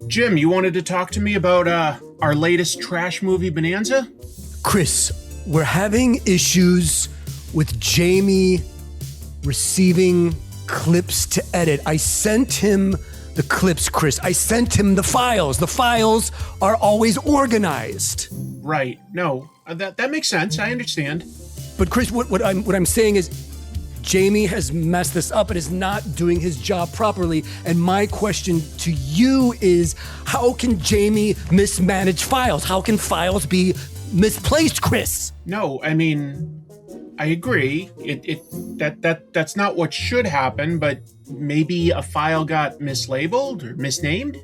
Jim, you wanted to talk to me about our latest trash movie, Bonanza? Chris, we're having issues with Jamie receiving clips to edit. I sent him the clips, Chris. I sent him the files. The files are always organized. Right. No, that makes sense. I understand. But Chris, what I'm saying is Jamie has messed this up and is not doing his job properly. And my question to you is, how can Jamie mismanage files? How can files be misplaced, Chris? No, I mean, I agree. That's not what should happen, but maybe a file got mislabeled or misnamed?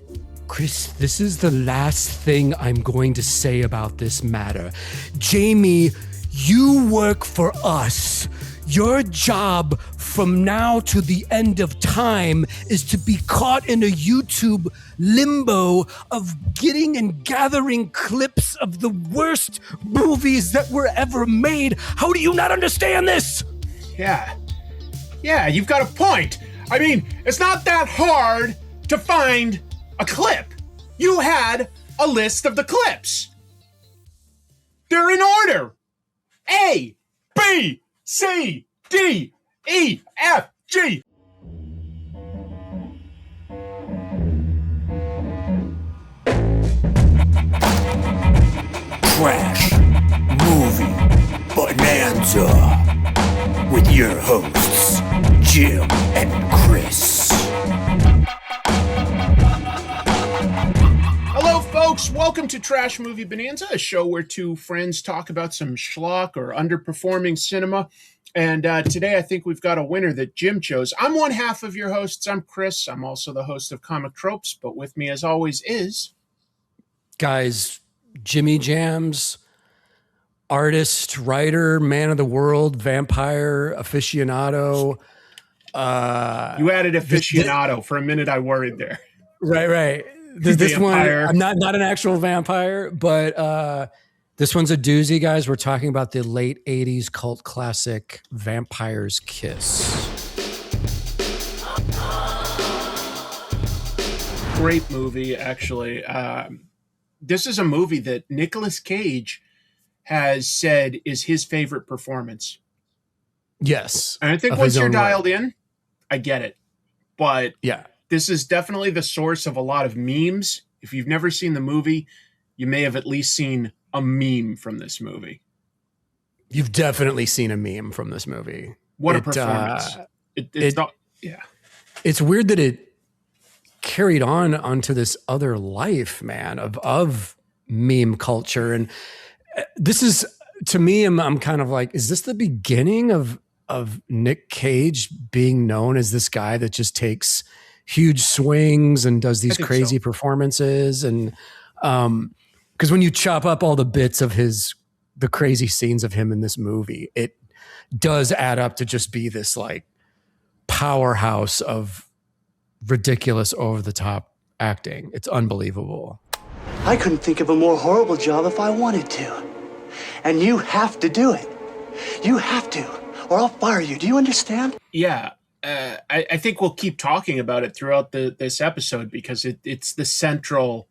Chris, this is the last thing I'm going to say about this matter. Jamie, you work for us. Your job from now to the end of time is to be caught in a YouTube limbo of getting and gathering clips of the worst movies that were ever made. How do you not understand this? Yeah, you've got a point. I mean, it's not that hard to find a clip. You had a list of the clips. They're in order. A, B, C, D, E, F, G. Trash Movie Bonanza with your hosts, Jim and Chris. Hello, folks. Welcome to Trash Movie Bonanza, a show where two friends talk about some schlock or underperforming cinema. And today I think we've got a winner that Jim chose. I'm one half of your hosts. I'm Chris. I'm also the host of Comic Tropes, but with me as always is... Guys, Jimmy Jams, artist, writer, man of the world, vampire, aficionado. You added aficionado. For a minute I worried there. Right. This one, I'm not an actual vampire, but this one's a doozy, guys. We're talking about the late 80s cult classic Vampire's Kiss. Great movie, actually. This is a movie that Nicolas Cage has said is his favorite performance. Yes. And I think once you're dialed in, I get it. But yeah, this is definitely the source of a lot of memes. If you've never seen the movie, you may have at least seen a meme from this movie. You've definitely seen a meme from this movie. What a performance. It's weird that it carried on onto this other life, man, of meme culture. And this is, to me, I'm kind of like, is this the beginning of Nic Cage being known as this guy that just takes huge swings and does these crazy performances? And because when you chop up all the bits of the crazy scenes of him in this movie, it does add up to just be this like powerhouse of ridiculous, over-the-top acting. It's unbelievable. I couldn't think of a more horrible job if I wanted to. And you have to do it. You have to, or I'll fire you. Do you understand? Yeah. I think we'll keep talking about it throughout this episode because it's the central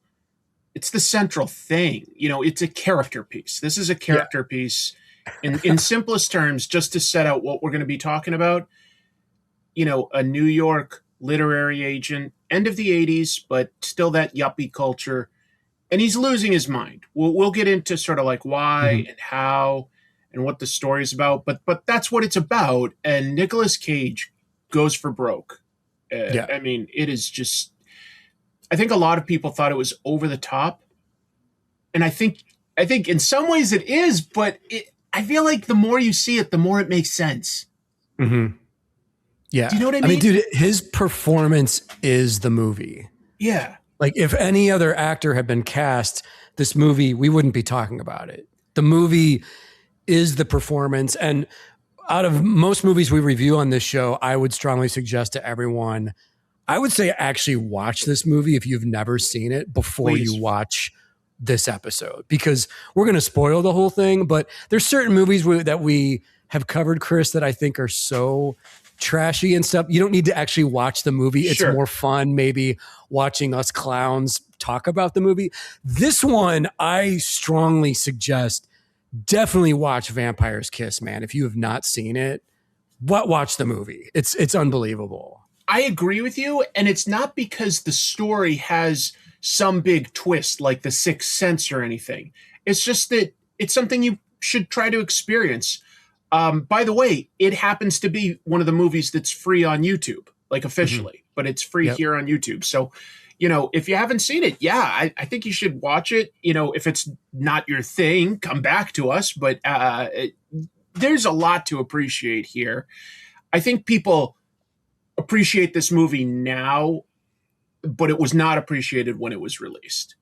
thing. You know, it's a character piece. This is a character piece. In simplest terms, just to set out what we're going to be talking about, you know, a New York literary agent, end of the 80s, but still that yuppie culture. And he's losing his mind. We'll get into sort of like why and how and what the story's about, but that's what it's about. And Nicolas Cage goes for broke. I mean, it is just, I think a lot of people thought it was over the top. And I think in some ways it is, but I feel like the more you see it, the more it makes sense. Mm-hmm. Yeah. Do you know what I mean? I mean, dude, his performance is the movie. Yeah. Like if any other actor had been cast, this movie, we wouldn't be talking about it. The movie is the performance. And out of most movies we review on this show, I would strongly suggest to everyone, I would say actually watch this movie if you've never seen it before you watch this episode, because we're going to spoil the whole thing. But there's certain movies that we have covered, Chris, that I think are so trashy and stuff. You don't need to actually watch the movie. It's more fun maybe watching us clowns talk about the movie. This one, I strongly suggest definitely watch Vampire's Kiss, man. If you have not seen it, watch the movie. It's unbelievable. I agree with you, and it's not because the story has some big twist like The Sixth Sense or anything. It's just that it's something you should try to experience. By the way, it happens to be one of the movies that's free on YouTube, like officially, but it's free here on YouTube. So, if you haven't seen it, I think you should watch it. If it's not your thing, come back to us. But there's a lot to appreciate here. I think people appreciate this movie now, but it was not appreciated when it was released.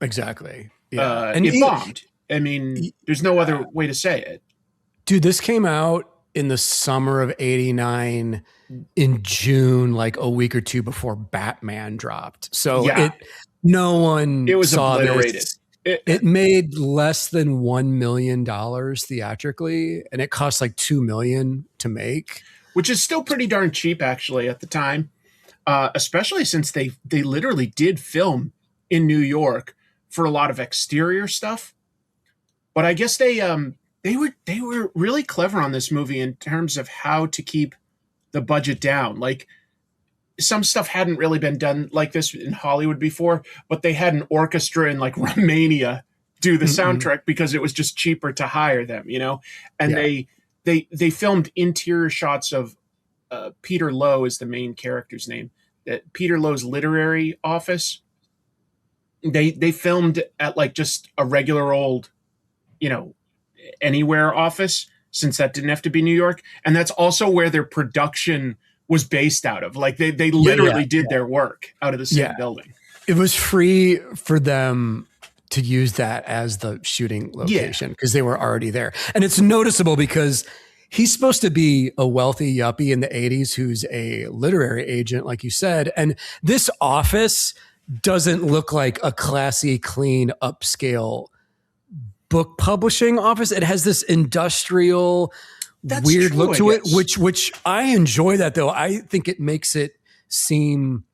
Exactly. Yeah. And it bombed. I mean, there's no other way to say it. Dude, this came out in the summer of '89 in June, like a week or two before Batman dropped. So no one saw obliterated. This. It made less than $1 million theatrically, and it cost like $2 million to make. Which is still pretty darn cheap, actually, at the time, especially since they literally did film in New York for a lot of exterior stuff. But I guess they were really clever on this movie in terms of how to keep the budget down. Like, some stuff hadn't really been done like this in Hollywood before, but they had an orchestra in like Romania do the soundtrack because it was just cheaper to hire them, and they filmed interior shots of Peter Lowe is the main character's name. Peter Lowe's literary office. They filmed at like just a regular old, anywhere office, since that didn't have to be New York. And that's also where their production was based out of. Like they literally did their work out of the same building. It was free for them to use that as the shooting location because they were already there. And it's noticeable because he's supposed to be a wealthy yuppie in the 80s who's a literary agent, like you said. And this office doesn't look like a classy, clean, upscale book publishing office. It has this industrial, weird look to it, which I enjoy that though. I think it makes it seem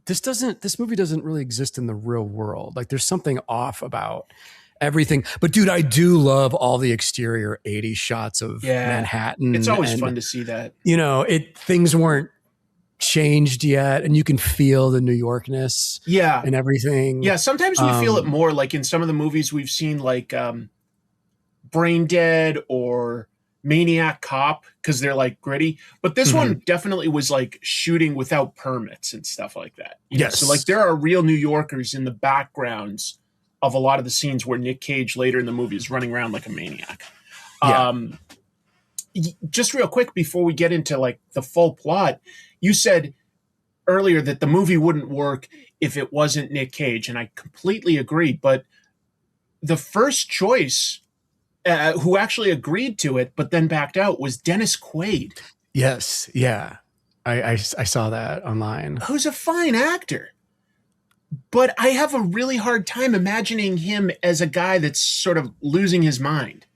this movie doesn't really exist in the real world. Like there's something off about everything. But dude, I do love all the exterior 80s shots of Manhattan. It's always fun to see that. Things weren't changed yet, and you can feel the New Yorkness and everything. Yeah, sometimes we feel it more like in some of the movies we've seen, like Brain Dead or Maniac Cop, because they're like gritty. But this one definitely was like shooting without permits and stuff like that. So like there are real New Yorkers in the backgrounds of a lot of the scenes where Nic Cage later in the movie is running around like a maniac. Just real quick before we get into like the full plot, you said earlier that the movie wouldn't work if it wasn't Nic Cage, and I completely agree. But the first choice, who actually agreed to it but then backed out, was Dennis Quaid. Yes, yeah, I saw that online. Who's a fine actor, but I have a really hard time imagining him as a guy that's sort of losing his mind.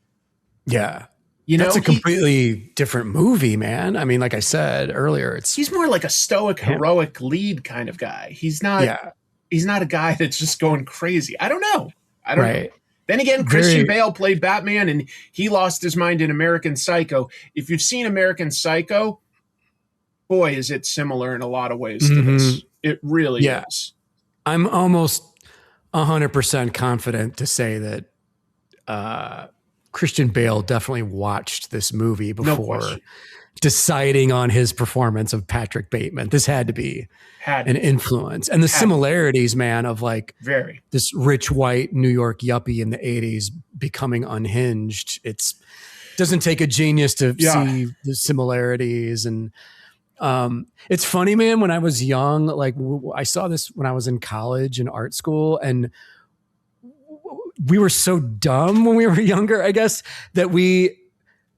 Yeah. That's a completely different movie, man. I mean, like I said earlier, he's more like a stoic, heroic lead kind of guy. He's not a guy that's just going crazy. I don't know. Know. Then again, Christian Bale played Batman and he lost his mind in American Psycho. If you've seen American Psycho, boy, is it similar in a lot of ways to this. It really is. I'm almost 100% confident to say that Christian Bale definitely watched this movie before deciding on his performance of Patrick Bateman. This had to be an influence. And the similarities, man, of like this rich white New York yuppie in the 80s becoming unhinged. It doesn't take a genius to see the similarities. And it's funny, man, when I was young, like I saw this when I was in college and art school, and we were so dumb when we were younger, I guess, that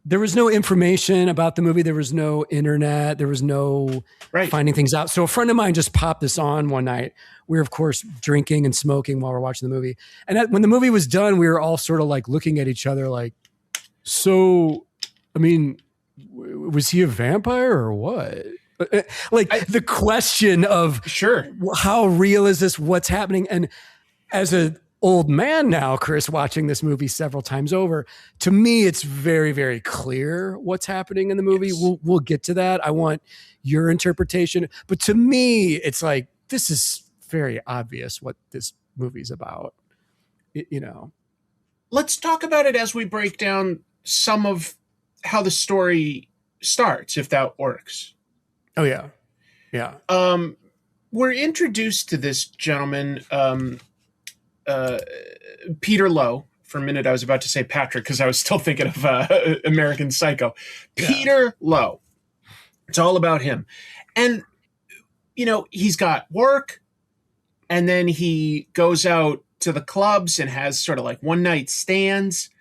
there was no information about the movie. There was no internet. There was no finding things out. So a friend of mine just popped this on one night. We were, of course, drinking and smoking while we're watching the movie. And when the movie was done, we were all sort of like looking at each other like, so, I mean, was he a vampire or what? Like the question of Sure. how real is this? What's happening? And as an old man now, Chris, watching this movie several times over, to me, it's very, very clear what's happening in the movie. Yes. We'll get to that. I want your interpretation. But to me, it's like, this is very obvious what this movie's about. You know. Let's talk about it as we break down some of how the story starts, if that works. Oh, yeah. Yeah. We're introduced to this gentleman, Peter Lowe. For a minute, I was about to say Patrick because I was still thinking of American Psycho. Peter Lowe. It's all about him. And, you know, he's got work, and then he goes out to the clubs and has sort of like one night stands.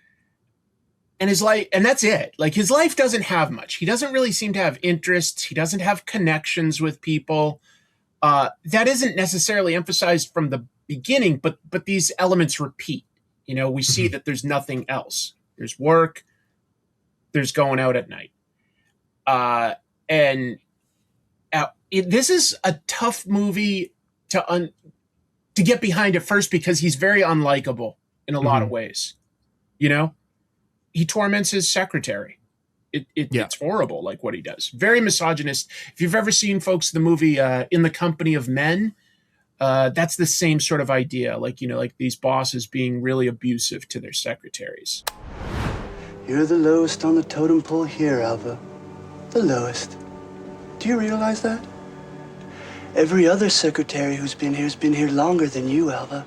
And his life, and that's it. Like, his life doesn't have much. He doesn't really seem to have interests. He doesn't have connections with people. That isn't necessarily emphasized from the beginning, but these elements repeat. You know, we see that there's nothing else. There's work. There's going out at night. This is a tough movie to get behind at first because he's very unlikable in a lot of ways. You know? He torments his secretary. It's horrible, like what he does. Very misogynist. If you've ever seen, folks, the movie In the Company of Men, that's the same sort of idea. Like, you know, like these bosses being really abusive to their secretaries. You're the lowest on the totem pole here, Alva. The lowest. Do you realize that? Every other secretary who's been here longer than you, Alva.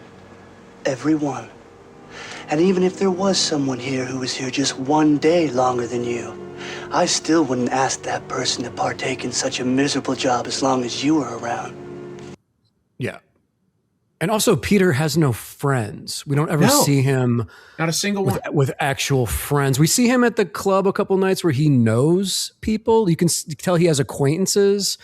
Every one. And even if there was someone here who was here just one day longer than you, I still wouldn't ask that person to partake in such a miserable job as long as you were around. Yeah. And also, Peter has no friends. We don't ever see him. Not a single one. With actual friends. We see him at the club a couple nights where he knows people. You can tell he has acquaintances.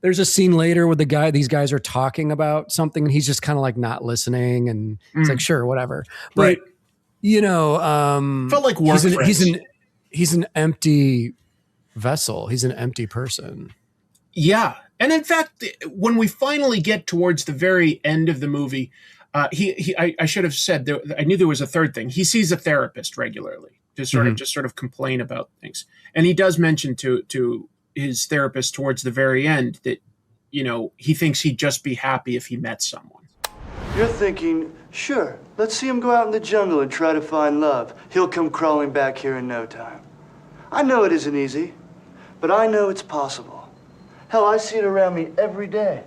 There's a scene later where these guys are talking about something and he's just kind of like not listening. And it's like, sure, whatever. But, right. You know, felt like work he's an empty vessel. He's an empty person. Yeah. And in fact, when we finally get towards the very end of the movie, I should have said, I knew there was a third thing. He sees a therapist regularly to sort of complain about things. And he does mention to his therapist towards the very end that, you know, he thinks he'd just be happy if he met someone. You're thinking, sure, let's see him go out in the jungle and try to find love. He'll come crawling back here in no time. I know it isn't easy, but I know it's possible. Hell, I see it around me every day.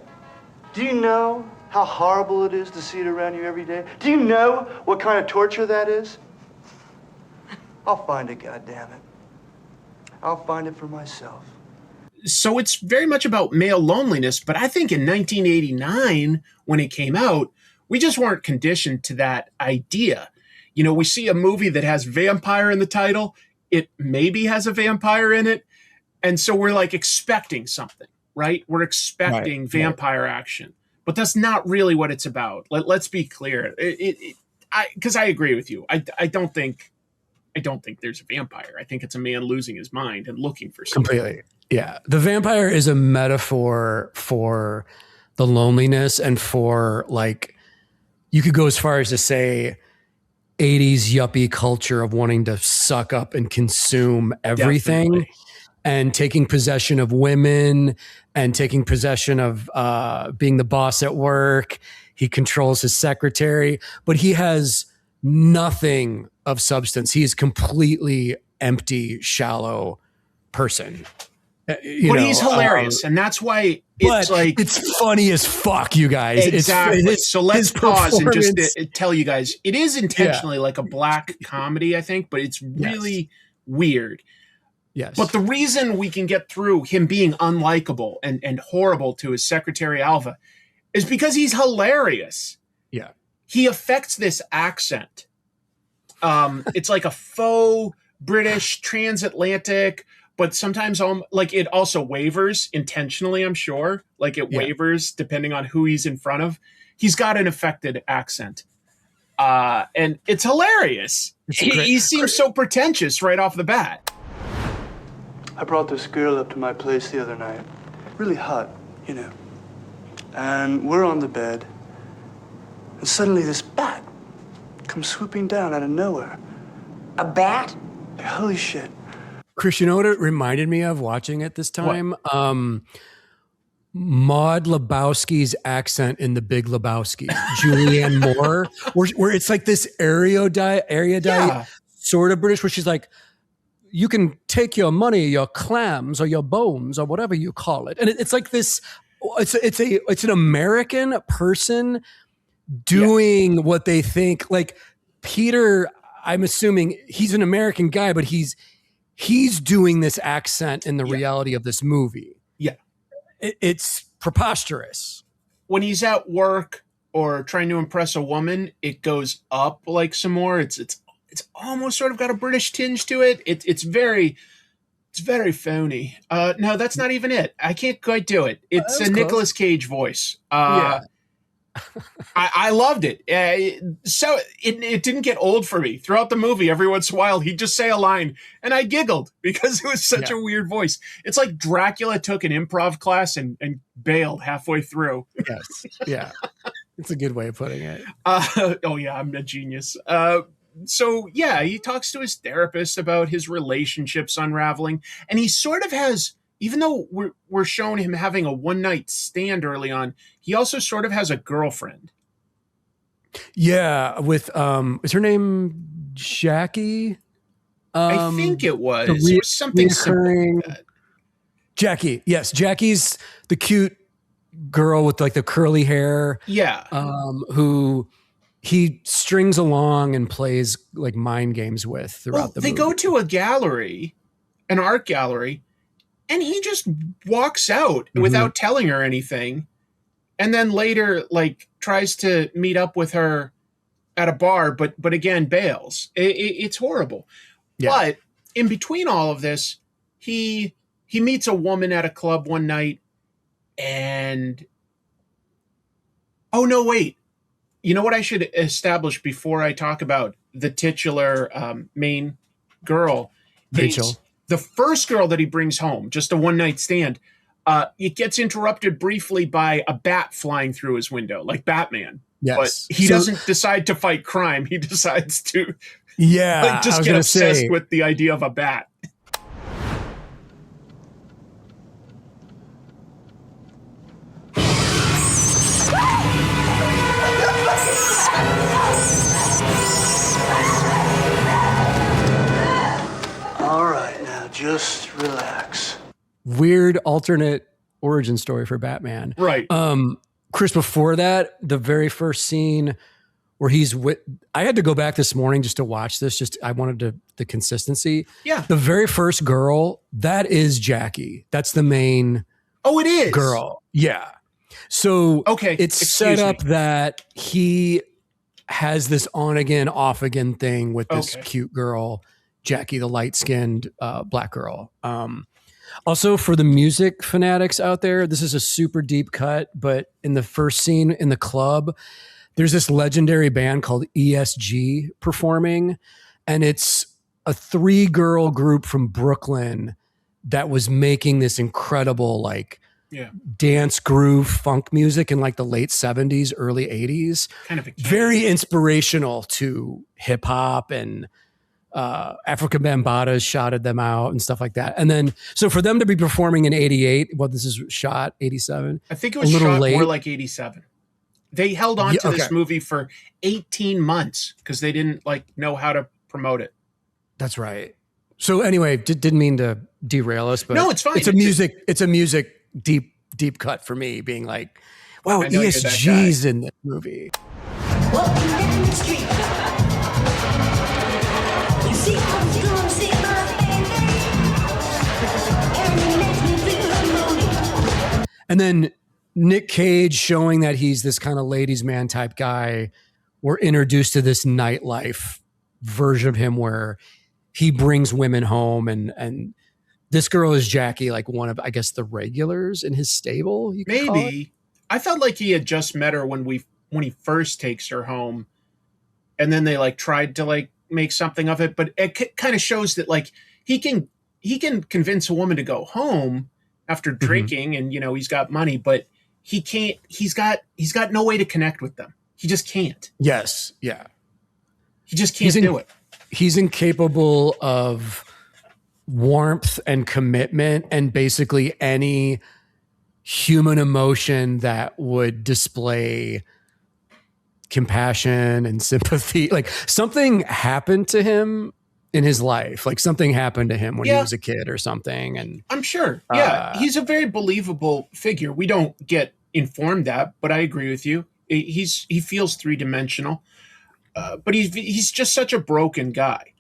Do you know how horrible it is to see it around you every day? Do you know what kind of torture that is? I'll find it, goddammit. I'll find it for myself. So it's very much about male loneliness, but I think in 1989, when it came out, we just weren't conditioned to that idea. You know, we see a movie that has vampire in the title. It maybe has a vampire in it. And so we're like expecting something, right? We're expecting vampire action, but that's not really what it's about. Let's be clear. Because I agree with you. I don't think there's a vampire. I think it's a man losing his mind and looking for something. Completely. Yeah. The vampire is a metaphor for the loneliness and for, like, you could go as far as to say 80s yuppie culture of wanting to suck up and consume everything. Definitely. And taking possession of women and taking possession of being the boss at work. He controls his secretary, but he has nothing of substance. He is completely empty, shallow person. He's hilarious, and that's why it's funny as fuck, you guys. Exactly. So let's pause and just tell you guys, it is intentionally like a black comedy, I think, but it's really weird. Yes. But the reason we can get through him being unlikable and horrible to his secretary Alva is because he's hilarious. Yeah. He affects this accent. It's like a faux British transatlantic, but sometimes like it also wavers intentionally, I'm sure. Like it wavers depending on who he's in front of. He's got an affected accent. And it's hilarious. He seems so pretentious right off the bat. I brought this girl up to my place the other night. really hot, you know. And we're on the bed, and suddenly this bat comes swooping down out of nowhere. A bat? Holy shit. Chris, you know what it reminded me of watching it this time? Maud Lebowski's accent in The Big Lebowski, Julianne Moore, where it's like this erudite sort of British, where she's like, you can take your money, your clams or your bones or whatever you call it. And it's like this, it's an American person doing what they think. Like Peter, I'm assuming he's an American guy, but he's doing this accent in the reality of this movie. Yeah. It's preposterous. When he's at work or trying to impress a woman, it goes up like some more. It's almost sort of got a British tinge to it. It's very phony. No, that's not even it. I can't quite do it. It's a Nicolas Cage voice. I loved it. So it didn't get old for me. Throughout the movie, every once in a while, he'd just say a line, and I giggled because it was such a weird voice. It's like Dracula took an improv class and bailed halfway through. Yes. Yeah. It's a good way of putting it. I'm a genius. So, he talks to his therapist about his relationships unraveling, and he sort of has... Even though we're showing him having a one-night stand early on, he also sort of has a girlfriend. Yeah, with is her name Jackie? I think it was. It was something simple like that. Jackie, yes. Jackie's the cute girl with like the curly hair. Yeah. Who he strings along and plays like mind games with throughout the movie. They go to a gallery, an art gallery, and he just walks out without telling her anything. And then later, like, tries to meet up with her at a bar, but again, bails. It's horrible. Yeah. But in between all of this, he meets a woman at a club one night and... Oh, no, wait. You know what I should establish before I talk about the titular main girl? Rachel. The first girl that he brings home, just a one-night stand, it gets interrupted briefly by a bat flying through his window, like Batman. Yes. But he doesn't decide to fight crime. He decides to just get obsessed with the idea of a bat. Just relax. Weird alternate origin story for Batman. Right. Chris, before that, the very first scene where he's with, I had to go back this morning just to watch this. I wanted the consistency. Yeah. The very first girl, that is Jackie. That's the main it is girl. Yeah. So it's set up that he has this on again, off again thing with this cute girl, Jackie, the light-skinned black girl. Also, for the music fanatics out there, this is a super deep cut, but in the first scene in the club, there's this legendary band called ESG performing, and it's a 3-girl group from Brooklyn that was making this incredible dance groove funk music in like the late 70s, early 80s. Kind of very inspirational to hip hop, and Africa Bambaata's shouted them out and stuff like that. And then, so for them to be performing in 88, this is shot 87. I think it was shot more like 87. They held on to this movie for 18 months because they didn't know how to promote it. That's right. So anyway, didn't mean to derail us, but no, it's fine. It's a music deep cut for me, being like, wow, ESG's in this movie. Walking down the street. You see how I'm gonna see my baby. And then Nic Cage showing that he's this kind of ladies' man type guy. We're introduced to this nightlife version of him where he brings women home, and this girl is Jackie, like one of, I guess, the regulars in his stable. Maybe. I felt like he had just met her when he first takes her home, and then they tried to make something of it. But it kind of shows that he can convince a woman to go home, after drinking, and he's got money, but he can't. He's got no way to connect with them. He just can't. Yes. Yeah. He just can't do it. He's incapable of warmth and commitment and basically any human emotion that would display compassion and sympathy. Like something happened to him in his life. Like something happened to him when he was a kid or something. And I'm sure. Yeah. He's a very believable figure. We don't get informed that, but I agree with you. He feels three-dimensional, but he's just such a broken guy.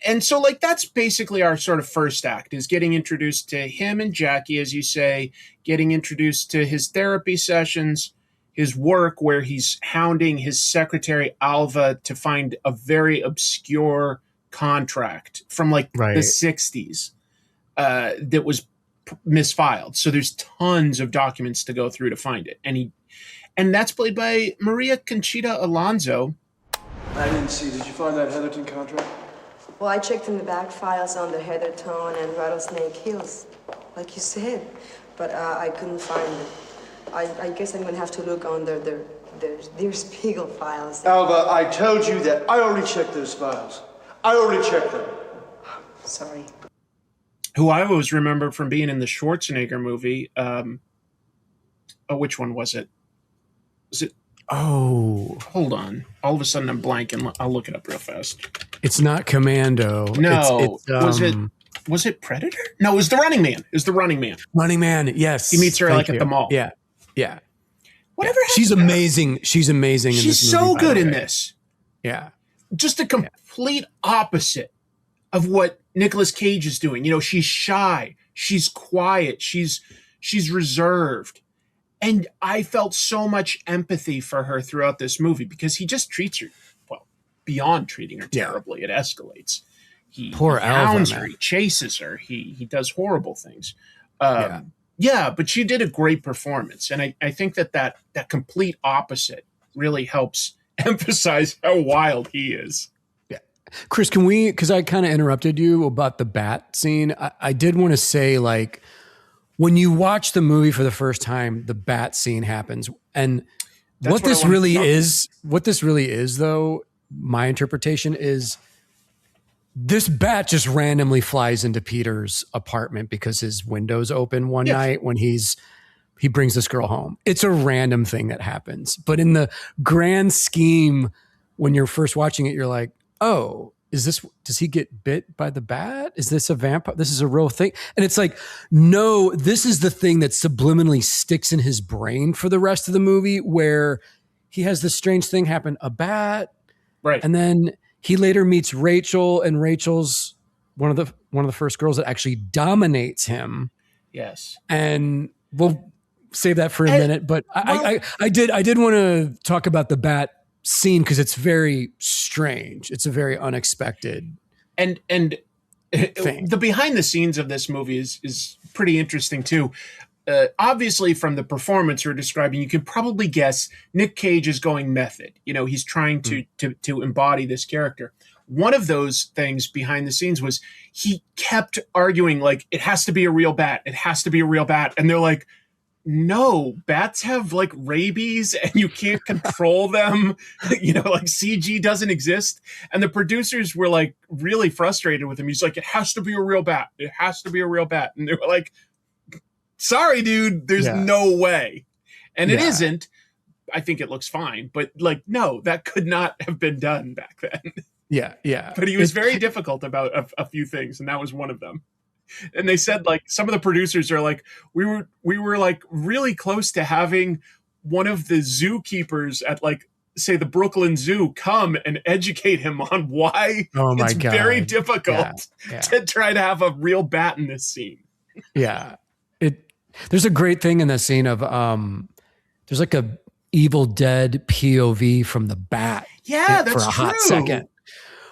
And so like, that's basically our sort of first act, is getting introduced to him and Jackie, as you say, getting introduced to his therapy sessions, his work where he's hounding his secretary Alva to find a very obscure contract from like the 60s that was misfiled. So there's tons of documents to go through to find it. And that's played by Maria Conchita Alonso. I didn't see. Did you find that Heatherton contract? Well, I checked in the back files on the Heatherton and Rattlesnake Hills, like you said, but I couldn't find it. I guess I'm gonna have to look under their Spiegel files. Alva, I told you that I already checked those files. I already checked them. Sorry. Who I always remember from being in the Schwarzenegger movie. Which one was it? Was it? Oh, hold on. All of a sudden I'm blanking. I'll look it up real fast. It's not Commando. No. Was it Predator? No, it was The Running Man. It was The Running Man. Running Man, yes. He meets her at the mall. Yeah. Yeah. Whatever. Yeah. She's amazing. She's amazing in this movie. She's so good in this. Yeah. Just a complete opposite of what Nicolas Cage is doing. She's shy. She's quiet. She's reserved. And I felt so much empathy for her throughout this movie because he just treats her, well, beyond treating her terribly. It escalates. He hounds her. He chases her. He does horrible things. But she did a great performance. And I think that complete opposite really helps emphasize how wild he is. Yeah. Chris, can we, because I kind of interrupted you about the bat scene. I did want to say, like, when you watch the movie for the first time, the bat scene happens. And what this really is, though, my interpretation is this bat just randomly flies into Peter's apartment because his window's open one night when he brings this girl home. It's a random thing that happens. But in the grand scheme, when you're first watching it, you're like, oh, does he get bit by the bat? Is this a vampire? This is a real thing. And it's like, no, this is the thing that subliminally sticks in his brain for the rest of the movie, where he has this strange thing happen, a bat. Right. And then he later meets Rachel, and Rachel's one of the first girls that actually dominates him. Yes. And we'll save that for a minute. But I did want to talk about the bat scene because it's very strange. It's a very unexpected and the behind the scenes of this movie is pretty interesting too. Obviously, from the performance we're describing, you can probably guess Nic Cage is going method. He's trying to embody this character. One of those things behind the scenes was he kept arguing, like, it has to be a real bat. It has to be a real bat. And they're like, no, bats have like rabies and you can't control them. Like CG doesn't exist. And the producers were like really frustrated with him. He's like, it has to be a real bat. It has to be a real bat. And they were like, sorry, dude, there's no way. And it isn't. I think it looks fine. But like, no, that could not have been done back then. Yeah, yeah. But he was very difficult about a few things. And that was one of them. And they said, like, some of the producers are like, we were like really close to having one of the zookeepers at, like, say the Brooklyn Zoo come and educate him on why it's very difficult to try to have a real bat in this scene. Yeah. There's a great thing in that scene of there's like a Evil Dead POV from the bat. Yeah, that's for a true. hot second.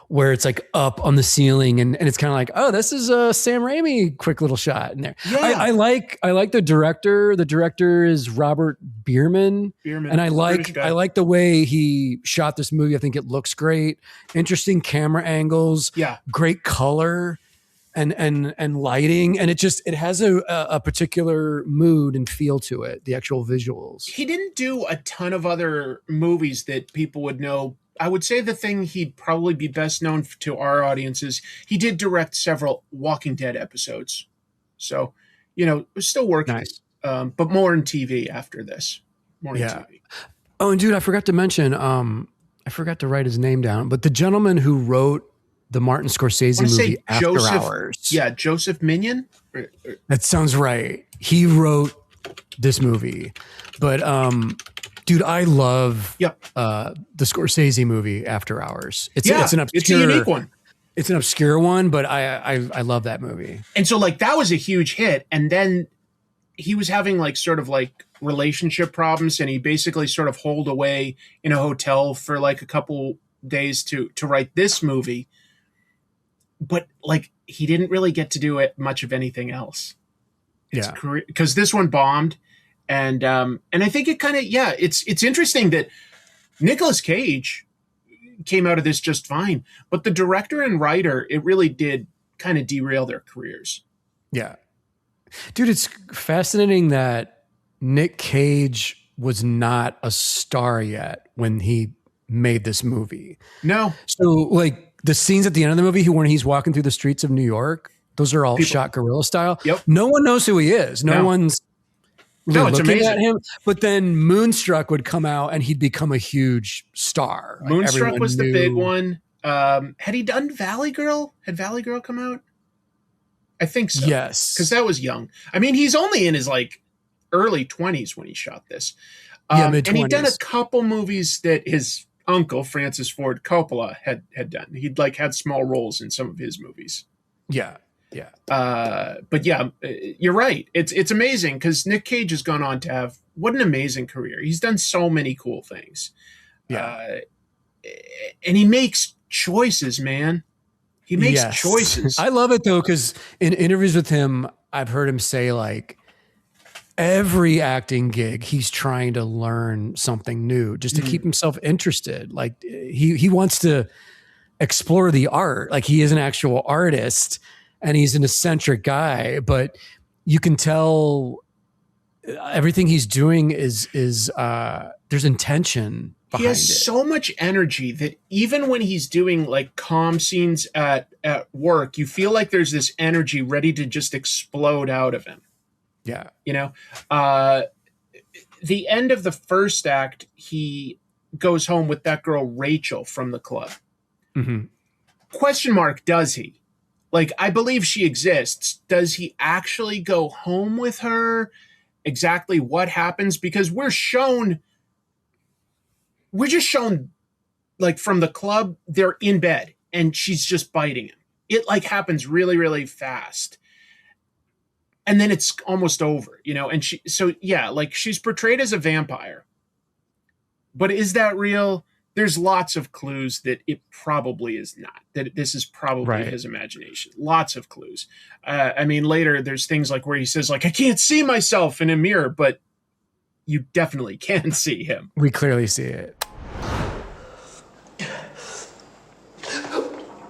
Where it's like up on the ceiling and it's kind of like, oh, this is a Sam Raimi quick little shot in there. Yeah. I like the director. The director is Robert Bierman. And I like the way he shot this movie. I think it looks great. Interesting camera angles. Yeah. Great color. and lighting, and it has a particular mood and feel to it, the actual visuals. He didn't do a ton of other movies that people would know. I would say the thing he'd probably be best known to our audiences, he did direct several Walking Dead episodes. So, still working, Nice. But more in TV after this. More in TV. Oh, and dude, I forgot to mention, I forgot to write his name down, but the gentleman who wrote the Martin Scorsese movie After Hours. Yeah, Joseph Minion. That sounds right. He wrote this movie. But dude, I love the Scorsese movie After Hours. It's an obscure, it's a unique one. It's an obscure one, but I love that movie. And so like that was a huge hit. And then he was having like sort of like relationship problems, and he basically sort of holed away in a hotel for like a couple days to write this movie. But like he didn't really get to do much of anything else. Because this one bombed, and I think it kind of it's interesting that Nicolas Cage came out of this just fine, but the director and writer, it really did kind of derail their careers. Yeah, dude, it's fascinating that Nic Cage was not a star yet when he made this movie. No, so like. The scenes at the end of the movie when he's walking through the streets of New York, those are all shot guerrilla style. Yep. No one knows who he is. No one's really looking at him. But then Moonstruck would come out and he'd become a huge star. Like Moonstruck was the big one. Had he done Valley Girl? Had Valley Girl come out? I think so. Yes. Because that was young. I mean, he's only in his like early 20s when he shot this. Mid-20s. And he'd done a couple movies that his uncle Francis Ford Coppola had done. He'd like had small roles in some of his movies. Yeah. But yeah, you're right. It's amazing because Nic Cage has gone on to have what an amazing career. He's done so many cool things. And he makes choices, man. He makes choices. I love it though, because in interviews with him, I've heard him say like, every acting gig, he's trying to learn something new just to keep himself interested. Like he wants to explore the art. Like he is an actual artist and he's an eccentric guy, but you can tell everything he's doing is there's intention behind it. He has so much energy that even when he's doing like calm scenes at work, you feel like there's this energy ready to just explode out of him. Yeah. The end of the first act, he goes home with that girl, Rachel, from the club. Mm-hmm. Question mark, does he? Like, I believe she exists. Does he actually go home with her? Exactly what happens? Because we're just shown like from the club, they're in bed and she's just biting him. It like happens really, really fast. And then it's almost over, and she's portrayed as a vampire. But is that real? There's lots of clues that it probably is not, that this is probably his imagination. Lots of clues. I mean, later there's things like where he says like, I can't see myself in a mirror, but you definitely can see him. We clearly see it.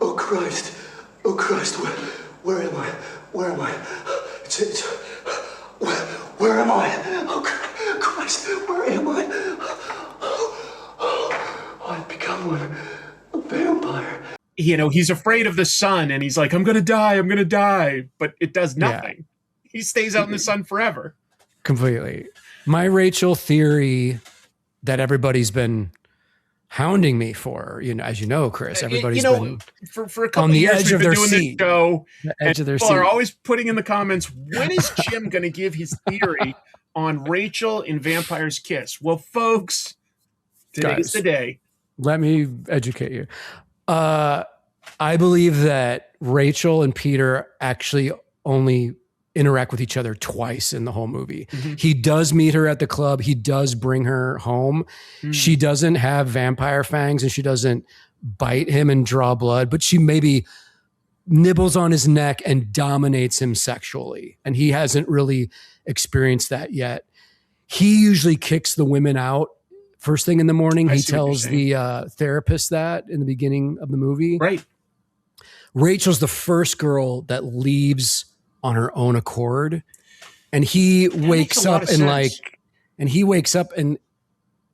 Oh Christ, where am I? Where am I? Where am I? Oh Christ, where am I? I've become a vampire. He's afraid of the sun and he's like, I'm gonna die, but it does nothing. Yeah. He stays out in the sun forever. Completely. My Rachel theory that everybody's been hounding me for, as you know, Chris, everybody's been for a couple on the years edge of their seat. The edge of their seat. People are always putting in the comments, when is Jim going to give his theory on Rachel in Vampire's Kiss? Well, folks, today's the day. Let me educate you. I believe that Rachel and Peter actually only interact with each other twice in the whole movie. Mm-hmm. He does meet her at the club. He does bring her home. Mm. She doesn't have vampire fangs and she doesn't bite him and draw blood, but she maybe nibbles on his neck and dominates him sexually. And he hasn't really experienced that yet. He usually kicks the women out first thing in the morning. He tells the therapist that in the beginning of the movie. Right. Rachel's the first girl that leaves on her own accord, and he wakes up and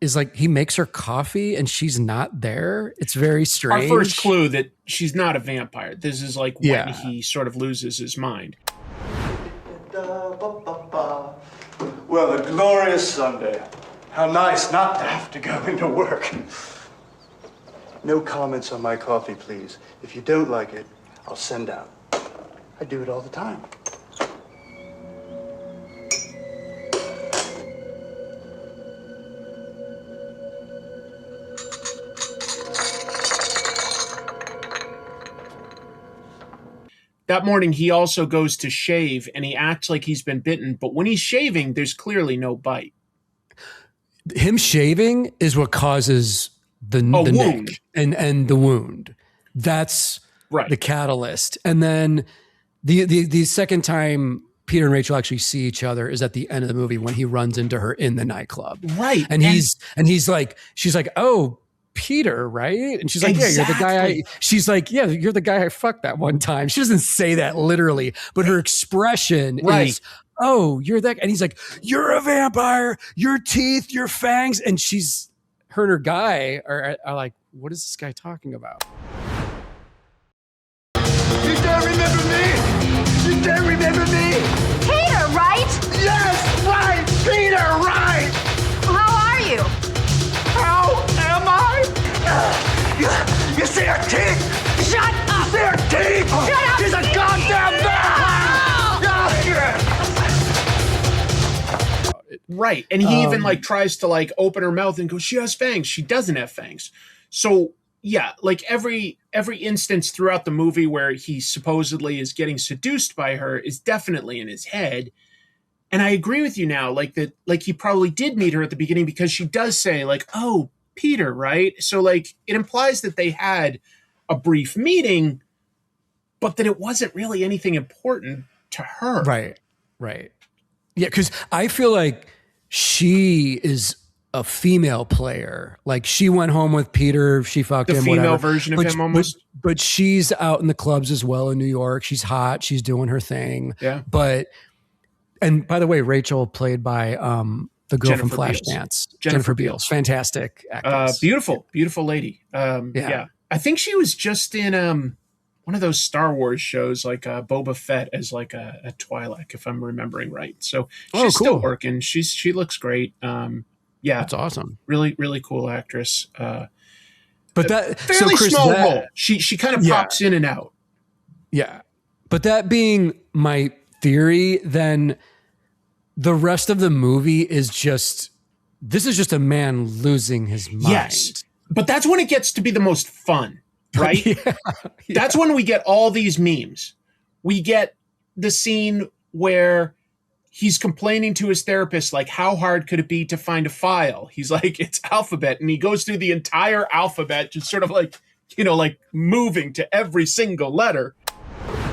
is like, he makes her coffee and she's not there. It's very strange. Our first clue that she's not a vampire. This is like when he sort of loses his mind. Well, a glorious Sunday. How nice not to have to go into work. No comments on my coffee, please. If you don't like it, I'll send out. I do it all the time. That morning, he also goes to shave, and he acts like he's been bitten. But when he's shaving, there's clearly no bite. Him shaving is what causes the wound. nick and the wound. That's right. The catalyst. And then the second time Peter and Rachel actually see each other is at the end of the movie when he runs into her in the nightclub. Right. And he's like, she's like, oh, Peter, right? And she's like, yeah, you're the guy. She's like, yeah, you're the guy I fucked that one time. She doesn't say that literally, but her expression is, oh, you're that. And he's like, you're a vampire, your teeth, your fangs. And her and her guy are like, what is this guy talking about? You don't remember me? You don't remember me? Peter, right? Yes, right, Peter, right. How are you? How am I? You see her teeth? Shut up! You see her teeth? Shut up! She's a goddamn vampire! Right. And he even like tries to like open her mouth and go, she has fangs. She doesn't have fangs. So yeah, like every instance throughout the movie where he supposedly is getting seduced by her is definitely in his head. And I agree with you now, like that, like he probably did meet her at the beginning because she does say like, oh, Peter, right? So like it implies that they had a brief meeting, but that it wasn't really anything important to her. Right. Yeah, because I feel like she is a female player. Like she went home with Peter, she fucked him, female whatever. version of him almost. But she's out in the clubs as well in New York. She's hot. She's doing her thing. Yeah. And by the way, Rachel played by the girl Jennifer from Flashdance, Beals. Jennifer Beals, fantastic actress. Beautiful lady. Yeah. I think she was just in one of those Star Wars shows, like Boba Fett as like a Twi'lek, if I'm remembering right. So she's still working. She looks great. Yeah, that's awesome. Really, really cool actress. But that fairly Chris, small role. She kind of pops in and out. Yeah, but that being my theory, then the rest of the movie is just a man losing his mind. Yes, but that's when it gets to be the most fun, right? Yeah. That's when we get all these memes. We get the scene where he's complaining to his therapist, like, how hard could it be to find a file? He's like, it's alphabet. And he goes through the entire alphabet, just sort of like, like moving to every single letter.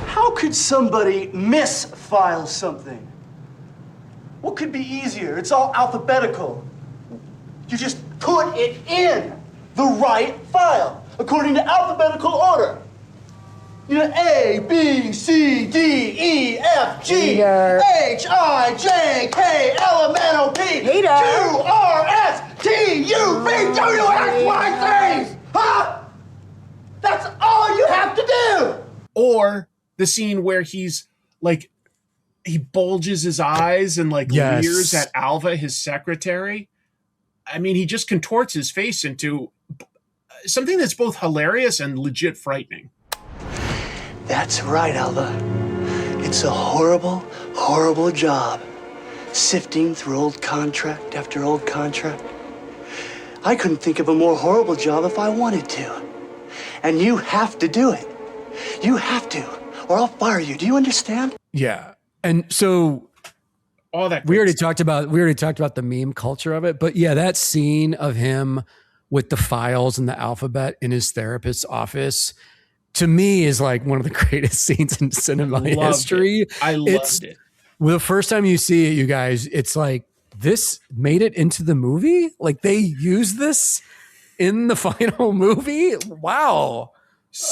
How could somebody misfile something? What could be easier? It's all alphabetical. You just put it in the right file, according to alphabetical order. A, B, C, D, E, F, G, Peter. H, I, J, K, L, M, N, O, P, Peter. Q, R, S, T, U, V, W, X, Y, Z. Huh? That's all you have to do. Or the scene where he's like, he bulges his eyes and like leers at Alva, his secretary. I mean, he just contorts his face into something that's both hilarious and legit frightening. That's right, Alva. It's a horrible, horrible job, sifting through old contract after old contract. I couldn't think of a more horrible job if I wanted to. And you have to do it. You have to, or I'll fire you. Do you understand? Yeah. And so all that we already talked about the meme culture of it, but yeah, that scene of him with the files and the alphabet in his therapist's office, to me, is like one of the greatest scenes in cinema history. I loved it. Well, the first time you see it, you guys, it's like, this made it into the movie? Like they used this in the final movie? Wow.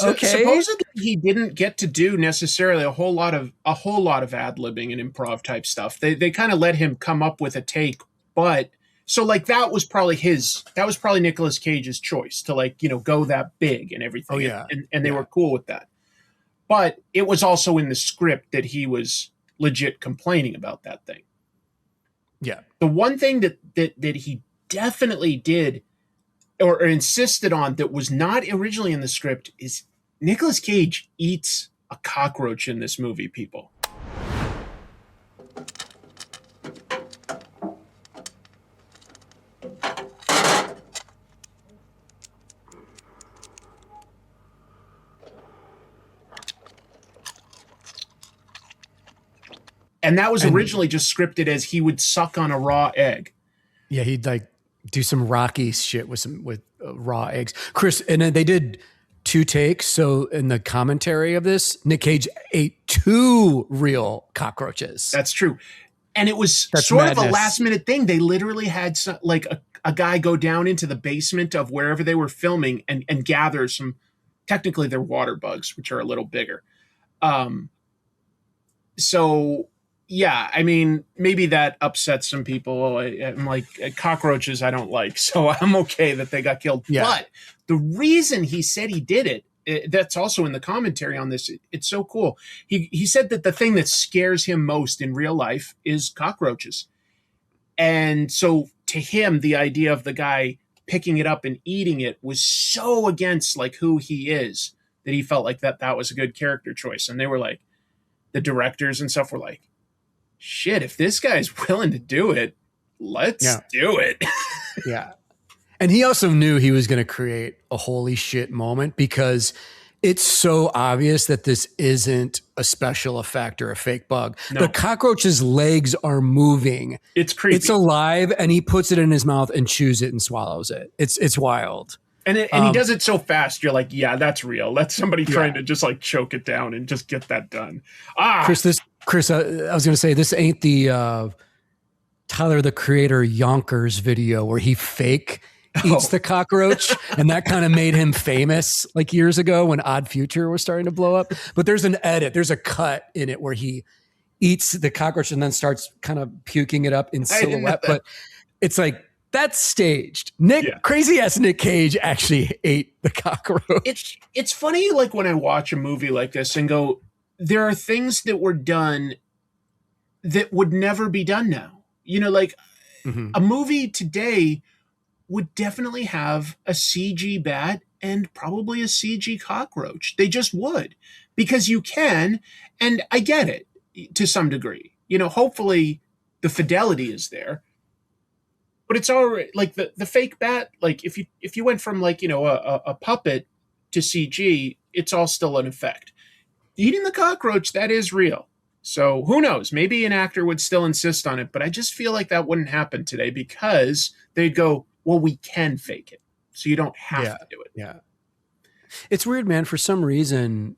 Okay. Supposedly he didn't get to do necessarily a whole lot of ad-libbing and improv type stuff. They kind of let him come up with a take, but so like that was probably Nicolas Cage's choice to like, go that big and everything. Oh, yeah. And they were cool with that. But it was also in the script that he was legit complaining about that thing. Yeah. The one thing that he definitely did or insisted on that was not originally in the script is Nicolas Cage eats a cockroach in this movie, people. And that was originally just scripted as he would suck on a raw egg. Yeah, he'd like do some Rocky shit with raw eggs. Chris, and then they did 2 takes. So in the commentary of this, Nic Cage ate 2 real cockroaches. That's true. And it was That's sort madness. of a last minute thing. They literally had like a guy go down into the basement of wherever they were filming and gather some, technically they're water bugs, which are a little bigger. So yeah, I mean, maybe that upsets some people. I'm like, cockroaches I don't like, so I'm okay that they got killed. Yeah. But the reason he said he did it, that's also in the commentary on this. It's so cool. He said that the thing that scares him most in real life is cockroaches. And so to him, the idea of the guy picking it up and eating it was so against like who he is that he felt like that was a good character choice. And they were like, the directors and stuff were like, shit, if this guy's willing to do it, let's do it. Yeah. And he also knew he was going to create a holy shit moment because it's so obvious that this isn't a special effect or a fake bug. No. The cockroach's legs are moving. It's creepy. It's alive, and he puts it in his mouth and chews it and swallows it. It's wild. And he does it so fast, you're like, yeah, that's real. That's somebody trying to just like choke it down and just get that done. Chris, I was going to say, this ain't the Tyler, the Creator Yonkers video where he fake eats the cockroach, and that kind of made him famous like years ago when Odd Future was starting to blow up. But there's a cut in it where he eats the cockroach and then starts kind of puking it up in silhouette. But it's like, that's staged. Crazy ass Nic Cage actually ate the cockroach. It's funny, like when I watch a movie like this and go, there are things that were done that would never be done now. Like a movie today would definitely have a CG bat and probably a CG cockroach. They just would, because you can, and I get it to some degree. Hopefully the fidelity is there. But it's already like the fake bat. Like if you went from like a puppet to CG, it's all still an effect. Eating the cockroach, that is real. So who knows? Maybe an actor would still insist on it, but I just feel like that wouldn't happen today because they'd go, well, we can fake it, so you don't have to do it. Yeah, it's weird, man. For some reason,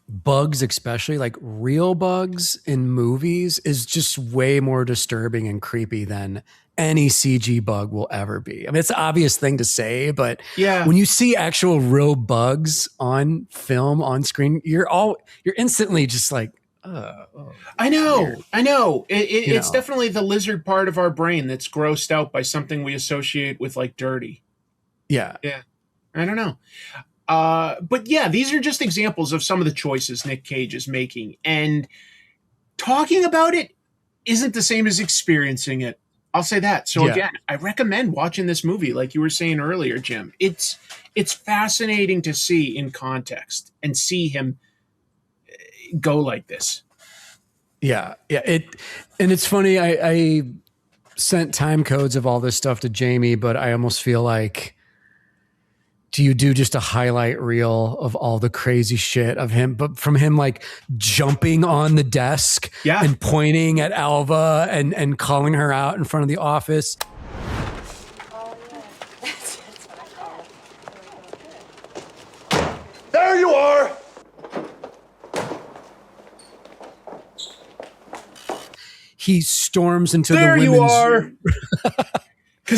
bugs, especially like real bugs in movies, is just way more disturbing and creepy than any CG bug will ever be. I mean, it's an obvious thing to say, but when you see actual real bugs on film, on screen, you're instantly just like, I know. weird. I know. It's definitely the lizard part of our brain that's grossed out by something we associate with like dirty. Yeah. Yeah. I don't know. But yeah, these are just examples of some of the choices Nic Cage is making. And talking about it isn't the same as experiencing it. I'll say that. So again, I recommend watching this movie, like you were saying earlier, Jim. It's fascinating to see in context and see him go like this. Yeah. And it's funny. I sent time codes of all this stuff to Jamie, but I almost feel like, do you do just a highlight reel of all the crazy shit of him, but from him like jumping on the desk and pointing at Alva and calling her out in front of the office? There you are! He storms into There the women's you are.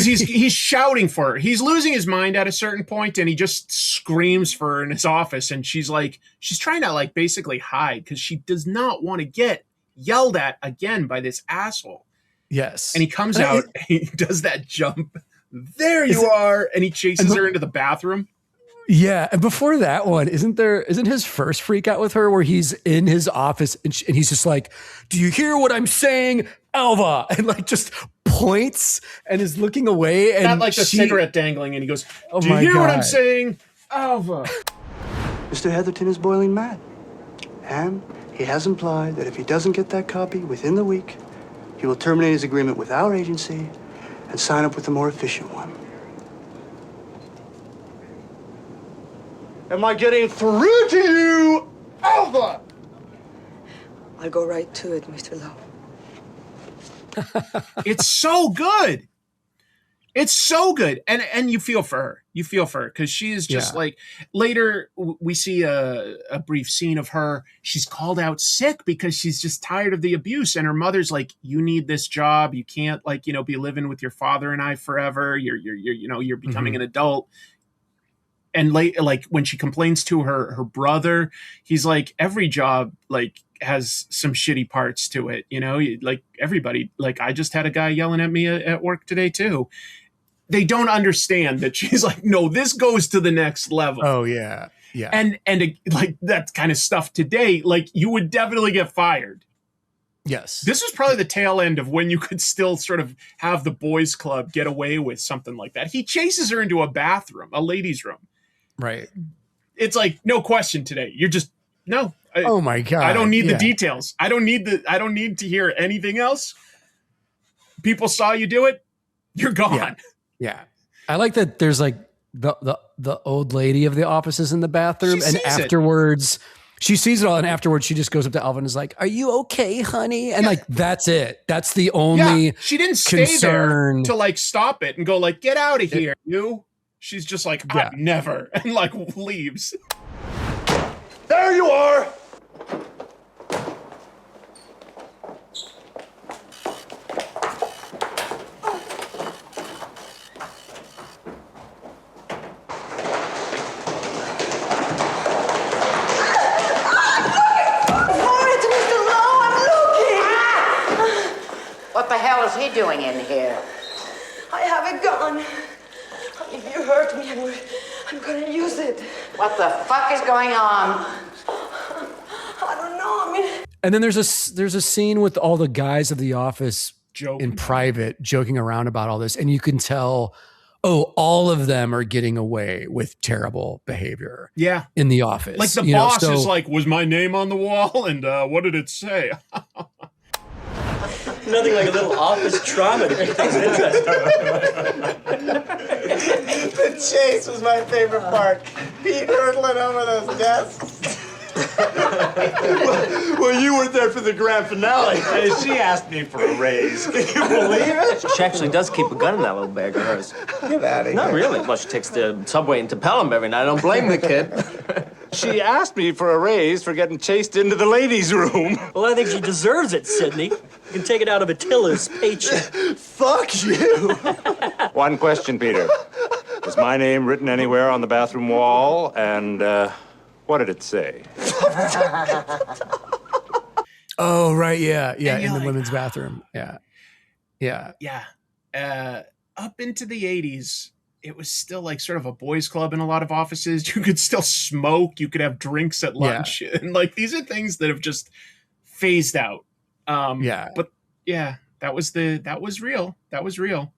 because he's shouting for her. He's losing his mind at a certain point, and he just screams for her in his office. And she's trying to like basically hide because she does not want to get yelled at again by this asshole. Yes. And he comes out, and he does that jump. There you are, and he chases her into the bathroom. Yeah, and before that one, isn't his first freak out with her where he's in his office and he's just like, "Do you hear what I'm saying, Alva?" And like just points and is looking away, and not like the cigarette dangling, and he goes, "Oh do you my hear what God. I'm saying, Alva?" Mr. Heatherton is boiling mad. And he has implied that if he doesn't get that copy within the week, he will terminate his agreement with our agency and sign up with a more efficient one. Am I getting through to you, Alva? I'll go right to it, Mr. Lowe. It's so good. It's so good. And you feel for her. You feel for her because she is just like, later we see a brief scene of her. She's called out sick because she's just tired of the abuse. And her mother's like, "You need this job. You can't be living with your father and I forever. You're becoming an adult." And like when she complains to her brother, he's like, every job like has some shitty parts to it. Like everybody, like I just had a guy yelling at me at work today too. They don't understand that she's like, no, this goes to the next level. Oh yeah. Yeah. And like that kind of stuff today, like you would definitely get fired. Yes. This was probably the tail end of when you could still sort of have the boys club get away with something like that. He chases her into a bathroom, a ladies' room. Right. It's like, no question today. You're just, no. Oh my God. I don't need the details. I don't need to hear anything else. People saw you do it. You're gone. Yeah. I like that there's like the old lady of the office is in the bathroom, and afterwards she sees it all, and afterwards she just goes up to Alvin and is like, "Are you okay, honey?" And like that's it. That's the only she didn't stay there to like stop it and go like, "Get out of here, you." She's just like, never, and like leaves. There you are! What the hell is he doing in here? I have a gun. If you hurt me, I'm gonna use it. What the fuck is going on? I don't know. And then there's a scene with all the guys of the office in private joking around about all this, and you can tell, all of them are getting away with terrible behavior. Yeah, in the office, like the boss is like, "Was my name on the wall?" And what did it say? Nothing like a little office trauma to keep things interesting. The chase was my favorite part. Pete hurtling over those desks. Well, you weren't there for the grand finale. Hey, she asked me for a raise. Can you believe it? She actually does keep a gun in that little bag of hers. Get out of here. Not really. Well, she takes the subway into Pelham every night. I don't blame the kid. She asked me for a raise for getting chased into the ladies' room. Well, I think she deserves it, Sydney. You can take it out of Attila's paycheck. Fuck you. One question, Peter. Is my name written anywhere on the bathroom wall? And what did it say? Oh, right. Yeah. Yeah. In the women's bathroom. Yeah. Yeah. Yeah. Up into the 80s, it was still like sort of a boys club in a lot of offices. You could still smoke. You could have drinks at lunch. Yeah. And like, these are things that have just phased out. But yeah, that was real. That was real.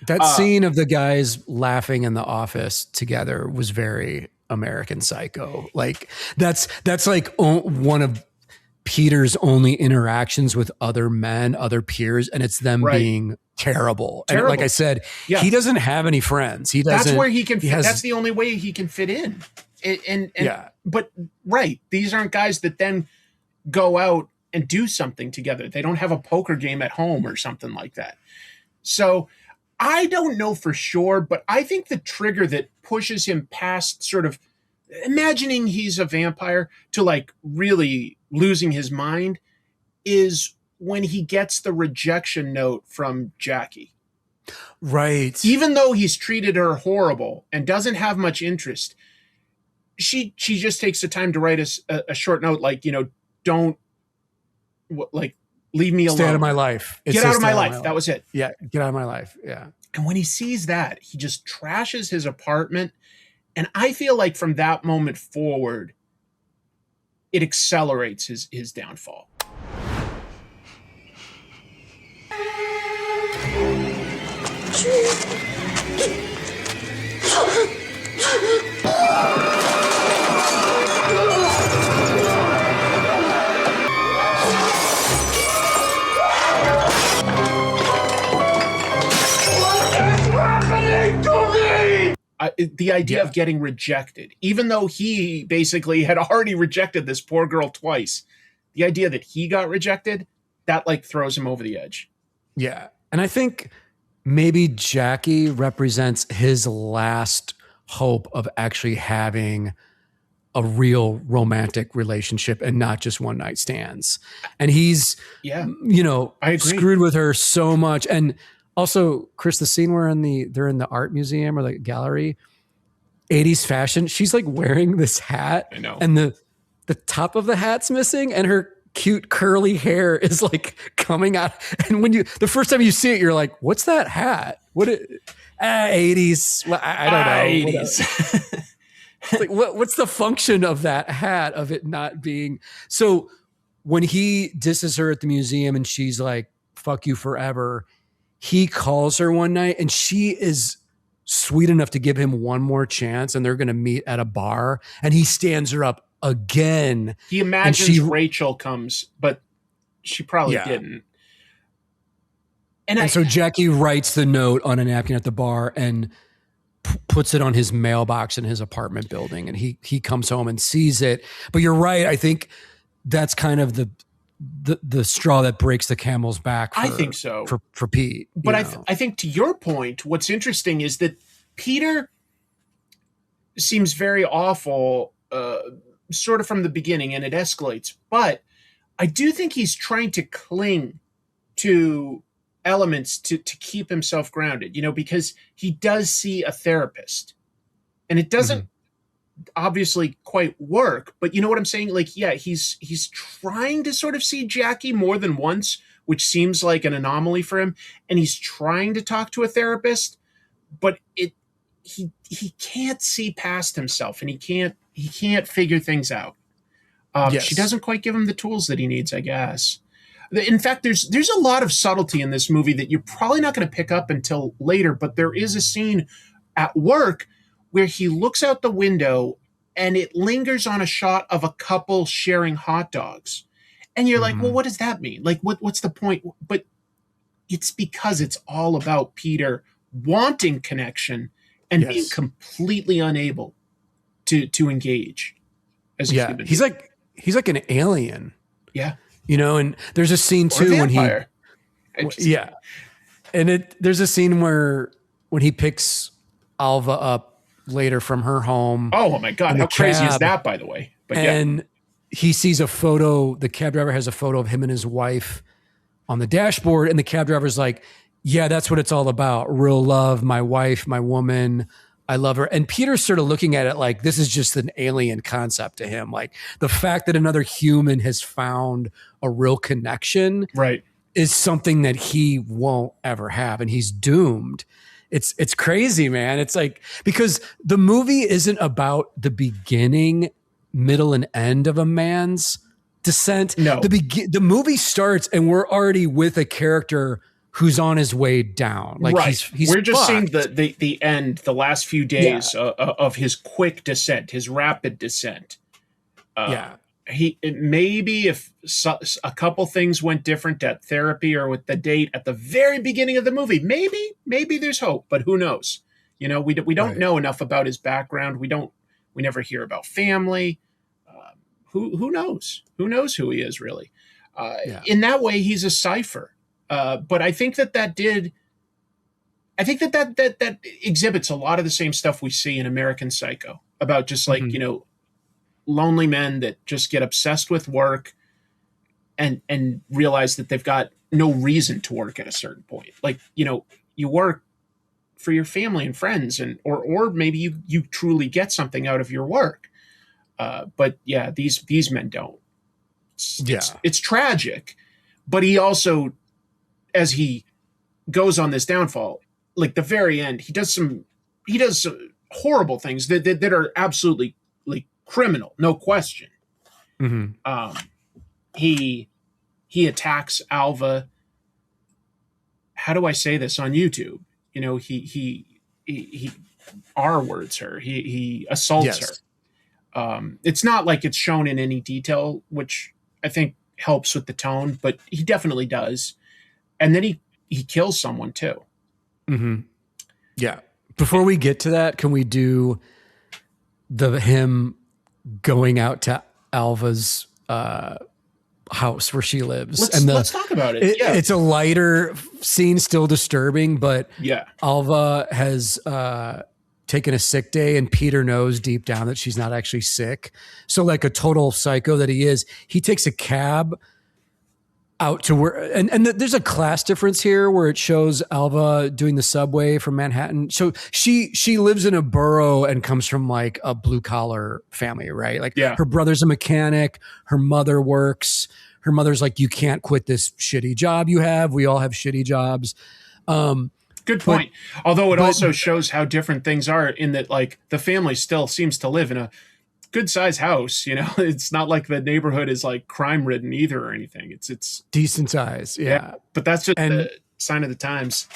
That scene of the guys laughing in the office together was very American Psycho. Like that's like one of Peter's only interactions with other men, other peers, and it's them being terrible. And like I said, he doesn't have any friends. He doesn't. That's where he can. That's the only way he can fit in. But these aren't guys that then go out and do something together. They don't have a poker game at home or something like that. So I don't know for sure, but I think the trigger that pushes him past sort of imagining he's a vampire to like really losing his mind is when he gets the rejection note from Jackie. Right. Even though he's treated her horrible and doesn't have much interest, she just takes the time to write a short note like, don't like leave me alone. Stay out of my life. Get out of my life. That was it. Yeah, get out of my life. Yeah. And when he sees that, he just trashes his apartment. And I feel like from that moment forward, it accelerates his downfall. The idea of getting rejected, even though he basically had already rejected this poor girl twice, the idea that he got rejected, that like throws him over the edge. Yeah. And I think maybe Jackie represents his last hope of actually having a real romantic relationship and not just one night stands. And he's, I agree. Screwed with her so much. And also, Chris, the scene where they're in the art museum or the gallery, 80s fashion, she's like wearing this hat. I know. And the top of the hat's missing and her cute curly hair is like coming out. And when the first time you see it, you're like, what's that hat? 80s. Well, I don't know. 80s. It's like, what's the function of that hat, of it not being? So when he disses her at the museum and she's like, fuck you forever, he calls her one night and she is sweet enough to give him one more chance, and they're going to meet at a bar, and he stands her up again. He imagines Rachel comes, but she probably didn't. And so Jackie writes the note on a napkin at the bar and puts it on his mailbox in his apartment building, and he comes home and sees it. But you're right. I think that's kind of the straw that breaks the camel's back. I think so for Pete. But I think to your point, what's interesting is that Peter seems very awful, sort of from the beginning, and it escalates. But I do think he's trying to cling to elements to keep himself grounded, because he does see a therapist, and it doesn't obviously quite work, but you know what I'm saying? Like, yeah, he's trying to sort of see Jackie more than once, which seems like an anomaly for him. And he's trying to talk to a therapist, but he can't see past himself, and he can't figure things out. She doesn't quite give him the tools that he needs, I guess. In fact, there's a lot of subtlety in this movie that you're probably not going to pick up until later, but there is a scene at work where he looks out the window and it lingers on a shot of a couple sharing hot dogs. And you're like, well, what does that mean? Like, what's the point? But it's because it's all about Peter wanting connection and being completely unable to engage as a human. He's like an alien. Yeah. And there's a scene too when there's a scene where when he picks Alva up later from her home. Oh my God. How crazy is that, by the way? But he sees a photo. The cab driver has a photo of him and his wife on the dashboard. And the cab driver's like, yeah, that's what it's all about. Real love, my wife, my woman. I love her. And Peter's sort of looking at it like this is just an alien concept to him. Like the fact that another human has found a real connection is something that he won't ever have. And he's doomed. It's crazy, man. It's like, because the movie isn't about the beginning, middle, and end of a man's descent. No. The movie starts and we're already with a character who's on his way down. Like we're just seeing the end, the last few days of his quick descent, his rapid descent. Maybe if a couple things went different at therapy or with the date at the very beginning of the movie, maybe there's hope, but who knows? We don't know enough about his background. We never hear about family. Who knows? Who knows who he is really? In that way, he's a cipher. But I think that exhibits a lot of the same stuff we see in American Psycho about just like, lonely men that just get obsessed with work and realize that they've got no reason to work at a certain point. Like, you you work for your family and friends, and or maybe you truly get something out of your work. But yeah, these men don't. It's tragic, but he also, as he goes on this downfall, like the very end, he does some horrible things that are absolutely like criminal, no question. Mm-hmm. He attacks Alva. How do I say this on YouTube? You know, he R words her. He assaults her. It's not like it's shown in any detail, which I think helps with the tone, but he definitely does. And then he kills someone too. Mm-hmm. Yeah. Before we get to that, can we do him going out to Alva's house where she lives? Let's talk about it. It's a lighter scene, still disturbing, but yeah, Alva has taken a sick day, and Peter knows deep down that she's not actually sick. So, like a total psycho that he is, he takes a cab out to where, and there's a class difference here where it shows Alva doing the subway from Manhattan. So she lives in a borough and comes from like a blue collar family, right? Like her brother's a mechanic, her mother works. Her mother's like, you can't quit this shitty job you have. We all have shitty jobs. Good point. Although it also shows how different things are in that, like, the family still seems to live in a good sized house. You know, it's not like the neighborhood is like crime ridden either or anything. It's decent size. Yeah. But that's just the sign of the times.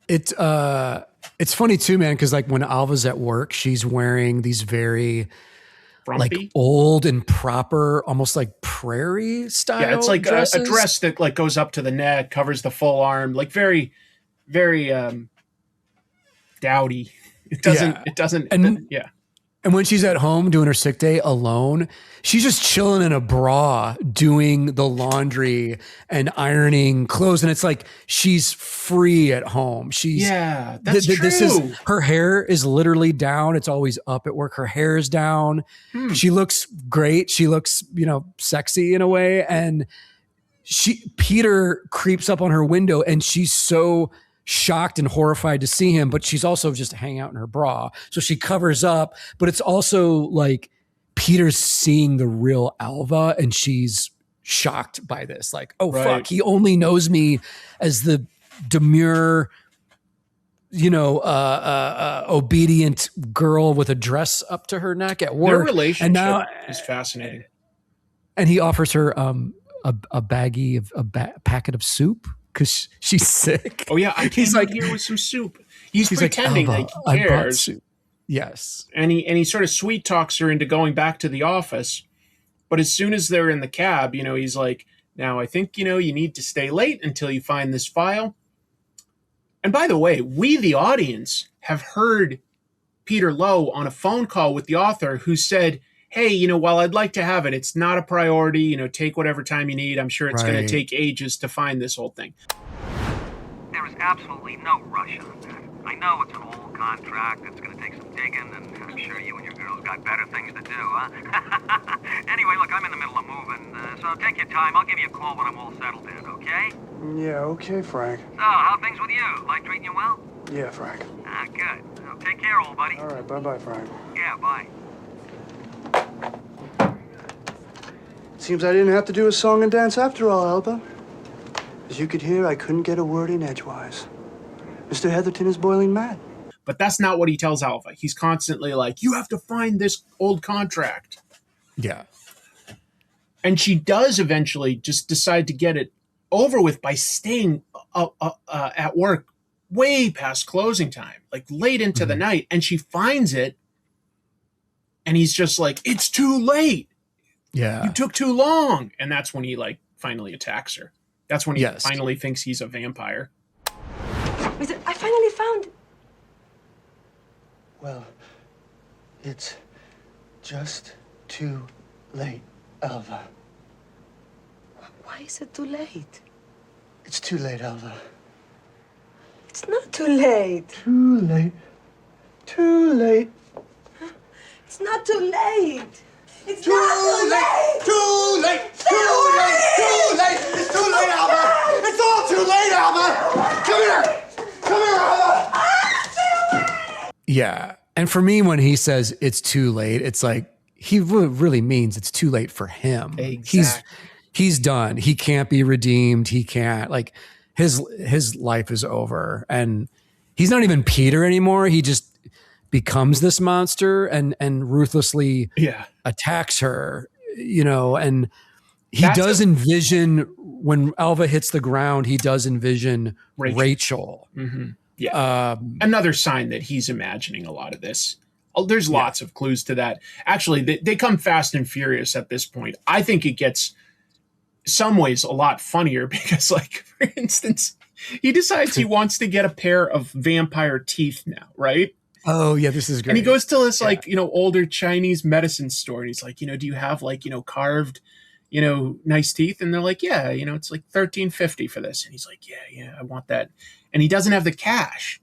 It's funny too, man. Cause like when Alva's at work, she's wearing these very frumpy, like old and proper, almost like prairie style. Yeah. It's like dresses. A dress that like goes up to the neck, covers the full arm, like very, very, dowdy. It doesn't. And when she's at home doing her sick day alone, she's just chilling in a bra, doing the laundry and ironing clothes. And it's like, she's free at home. That's true. Her hair is literally down. It's always up at work. Her hair is down. She looks great. She looks, sexy in a way. And Peter creeps up on her window, and she's so shocked and horrified to see him, but she's also just hanging out in her bra. So she covers up, but it's also like Peter's seeing the real Alva, and she's shocked by this. Like, oh, fuck, he only knows me as the demure, obedient girl with a dress up to her neck at work. Their relationship is fascinating. And he offers her a baggie of a packet of soup, because she's sick. Oh yeah, I came out here with some soup. He's pretending like he cares. Yes, and he sort of sweet talks her into going back to the office. But as soon as they're in the cab, he's like, "Now I think you need to stay late until you find this file." And by the way, we the audience have heard Peter Lowe on a phone call with the author, who said, "Hey, while I'd like to have it, it's not a priority. Take whatever time you need. I'm sure it's going to take ages to find this whole thing." There is absolutely no rush on that. I know it's an old contract. It's going to take some digging, and I'm sure you and your girls got better things to do, huh? Anyway, look, I'm in the middle of moving, so take your time. I'll give you a call when I'm all settled in, okay? Yeah, okay, Frank. So, how things with you? Life treating you well? Yeah, Frank. Ah, good. So, take care, old buddy. All right, bye-bye, Frank. Yeah, bye. Seems I didn't have to do a song and dance after all, Alba. As you could hear, I couldn't get a word in edgewise. Mr. Heatherton is boiling mad. But that's not what he tells Alva. He's constantly like, "You have to find this old contract." Yeah. And she does eventually just decide to get it over with by staying at work way past closing time, like late into the night. And she finds it, and he's just like, "It's too late. Yeah. You took too long." And that's when he finally attacks her. That's when he finally thinks he's a vampire. I finally found it. Well, it's just too late, Alva. Why is it too late? It's too late, Alva. It's not too late. Too late. Too late. It's not too late. It's too not too late. Too late. Too late. Too late. It's too late, Alva. It's all too late, Alva. Come here. Come here, Yeah. And for me, when he says it's too late, it's like he really means it's too late for him. Exactly. He's done. He can't be redeemed. He can't, like, his life is over. And he's not even Peter anymore. He just becomes this monster and ruthlessly attacks her, you know, and he does envision when Alva hits the ground, he does envision Rachel. Mm-hmm. Yeah. Another sign that he's imagining a lot of this. Oh, there's lots of clues to that. Actually, they come fast and furious at this point. I think it gets some ways a lot funnier because, like, for instance, he decides he wants to get a pair of vampire teeth now, right? Oh, yeah, this is great. And he goes to this, like, you know, older Chinese medicine store, and he's like, you know, do you have, like, you know, carved, you know, nice teeth? And they're like, yeah, you know, it's like $13.50 for this. And he's like, yeah, I want that. And he doesn't have the cash.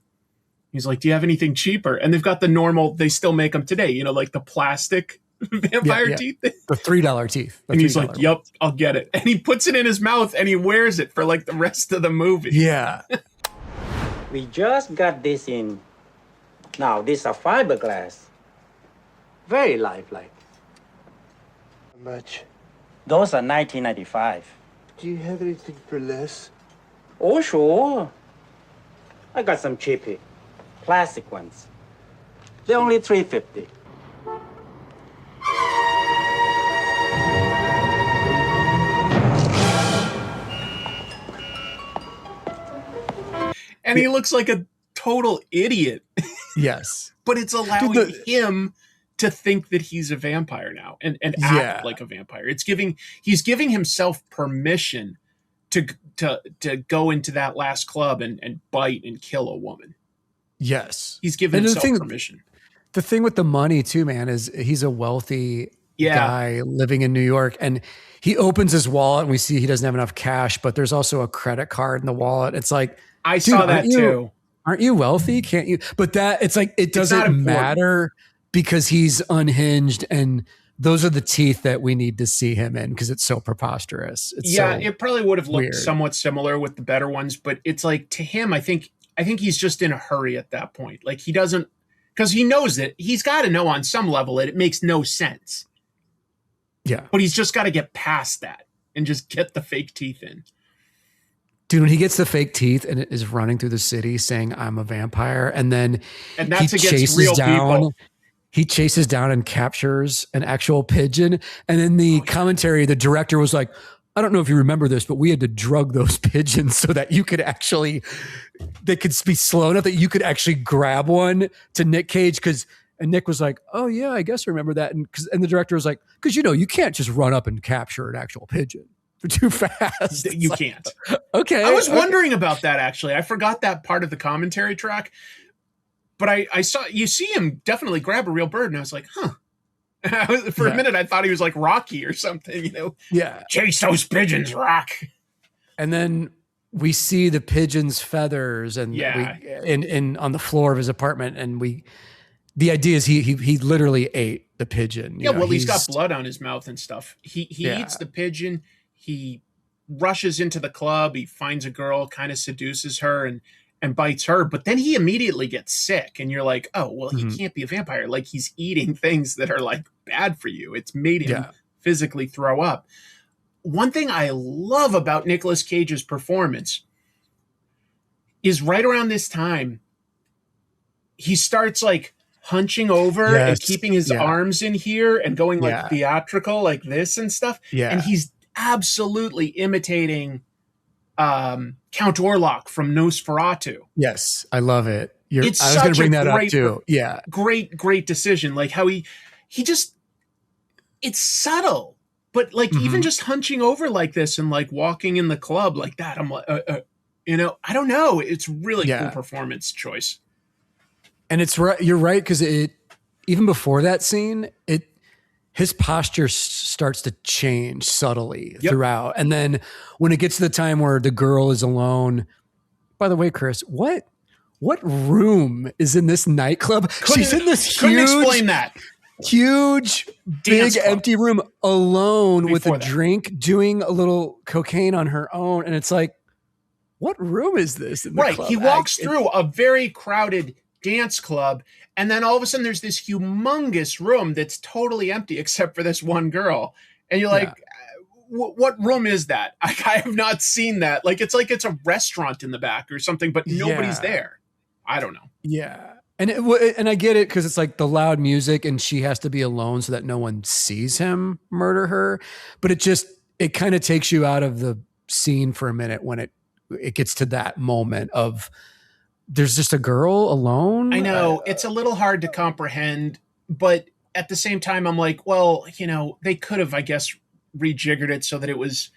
He's like, do you have anything cheaper? And they've got the normal, they still make them today, you know, like the plastic vampire teeth. The $3 teeth. And he's like, yep, I'll get it. And he puts it in his mouth and he wears it for like the rest of the movie. Yeah. We just got this in. Now, these are fiberglass. Very lifelike. How much? Those are $19.95. Do you have anything for less? Oh, sure. I got some cheapy. Plastic ones. They're only $3.50. And he looks like a total idiot. Yes. But it's allowing him to think that he's a vampire now and act like a vampire. He's giving himself permission to go into that last club and bite and kill a woman. Yes. He's giving himself permission. The thing with the money too, man, is he's a wealthy guy living in New York, and he opens his wallet and we see he doesn't have enough cash, but there's also a credit card in the wallet. It's like, I saw that too. Aren't you wealthy? Can't you? But it's like, it doesn't matter because he's unhinged, and those are the teeth that we need to see him in because it's so preposterous. It probably would have looked somewhat similar with the better ones, but it's like, to him, I think he's just in a hurry at that point. Like, he doesn't, because he knows it. He's got to know on some level that it makes no sense. Yeah. But he's just got to get past that and just get the fake teeth in. Dude, when he gets the fake teeth and is running through the city saying, I'm a vampire, and then that's against real people. He chases down and captures an actual pigeon. And in the commentary, the director was like, I don't know if you remember this, but we had to drug those pigeons so that you could actually, they could be slow enough that you could actually grab one to Nic Cage. And Nick was like, oh yeah, I guess I remember that. And the director was like, because you know, you can't just run up and capture an actual pigeon. Too fast. You can't. Okay. I was wondering about that, actually. I forgot that part of the commentary track. But I saw, you see him definitely grab a real bird, and I was like, huh. For a minute, I thought he was like Rocky or something, you know? Yeah. Chase those pigeons, Rock. And then we see the pigeon's feathers and in on the floor of his apartment, and the idea is he literally ate the pigeon. Yeah, well, he's got blood on his mouth and stuff. He eats the pigeon. He rushes into the club. He finds a girl, kind of seduces her and bites her. But then he immediately gets sick. And you're like, oh, well, he can't be a vampire. Like, he's eating things that are like bad for you. It's made him physically throw up. One thing I love about Nicolas Cage's performance is right around this time, he starts like hunching over and keeping his arms in here and going like theatrical like this and stuff. Yeah. And he's absolutely imitating Count Orlok from Nosferatu. Yes, I love it. I was going to bring that up too. Yeah. Great decision. Like how he just, it's subtle, but like even just hunching over like this and like walking in the club like that, I'm like, you know, I don't know. It's really cool performance choice. And it's right. You're right. Cause even before that scene, his posture starts to change subtly throughout. And then when it gets to the time where the girl is alone, by the way, Chris, what room is in this nightclub? She's in this explain that. Huge, big, empty room alone with a drink, doing a little cocaine on her own. And it's like, what room is this in the club? He walks through a very crowded dance club And then all of a sudden there's this humongous room that's totally empty except for this one girl. And you're like, what room is that? I have not seen that. Like it's a restaurant in the back or something, but nobody's there. I don't know. Yeah. And I get it because it's like the loud music and she has to be alone so that no one sees him murder her. But it kind of takes you out of the scene for a minute when it gets to that moment of there's just a girl alone. I know it's a little hard to comprehend, but at the same time, I'm like, well, they could have, I guess, rejiggered it so that it was,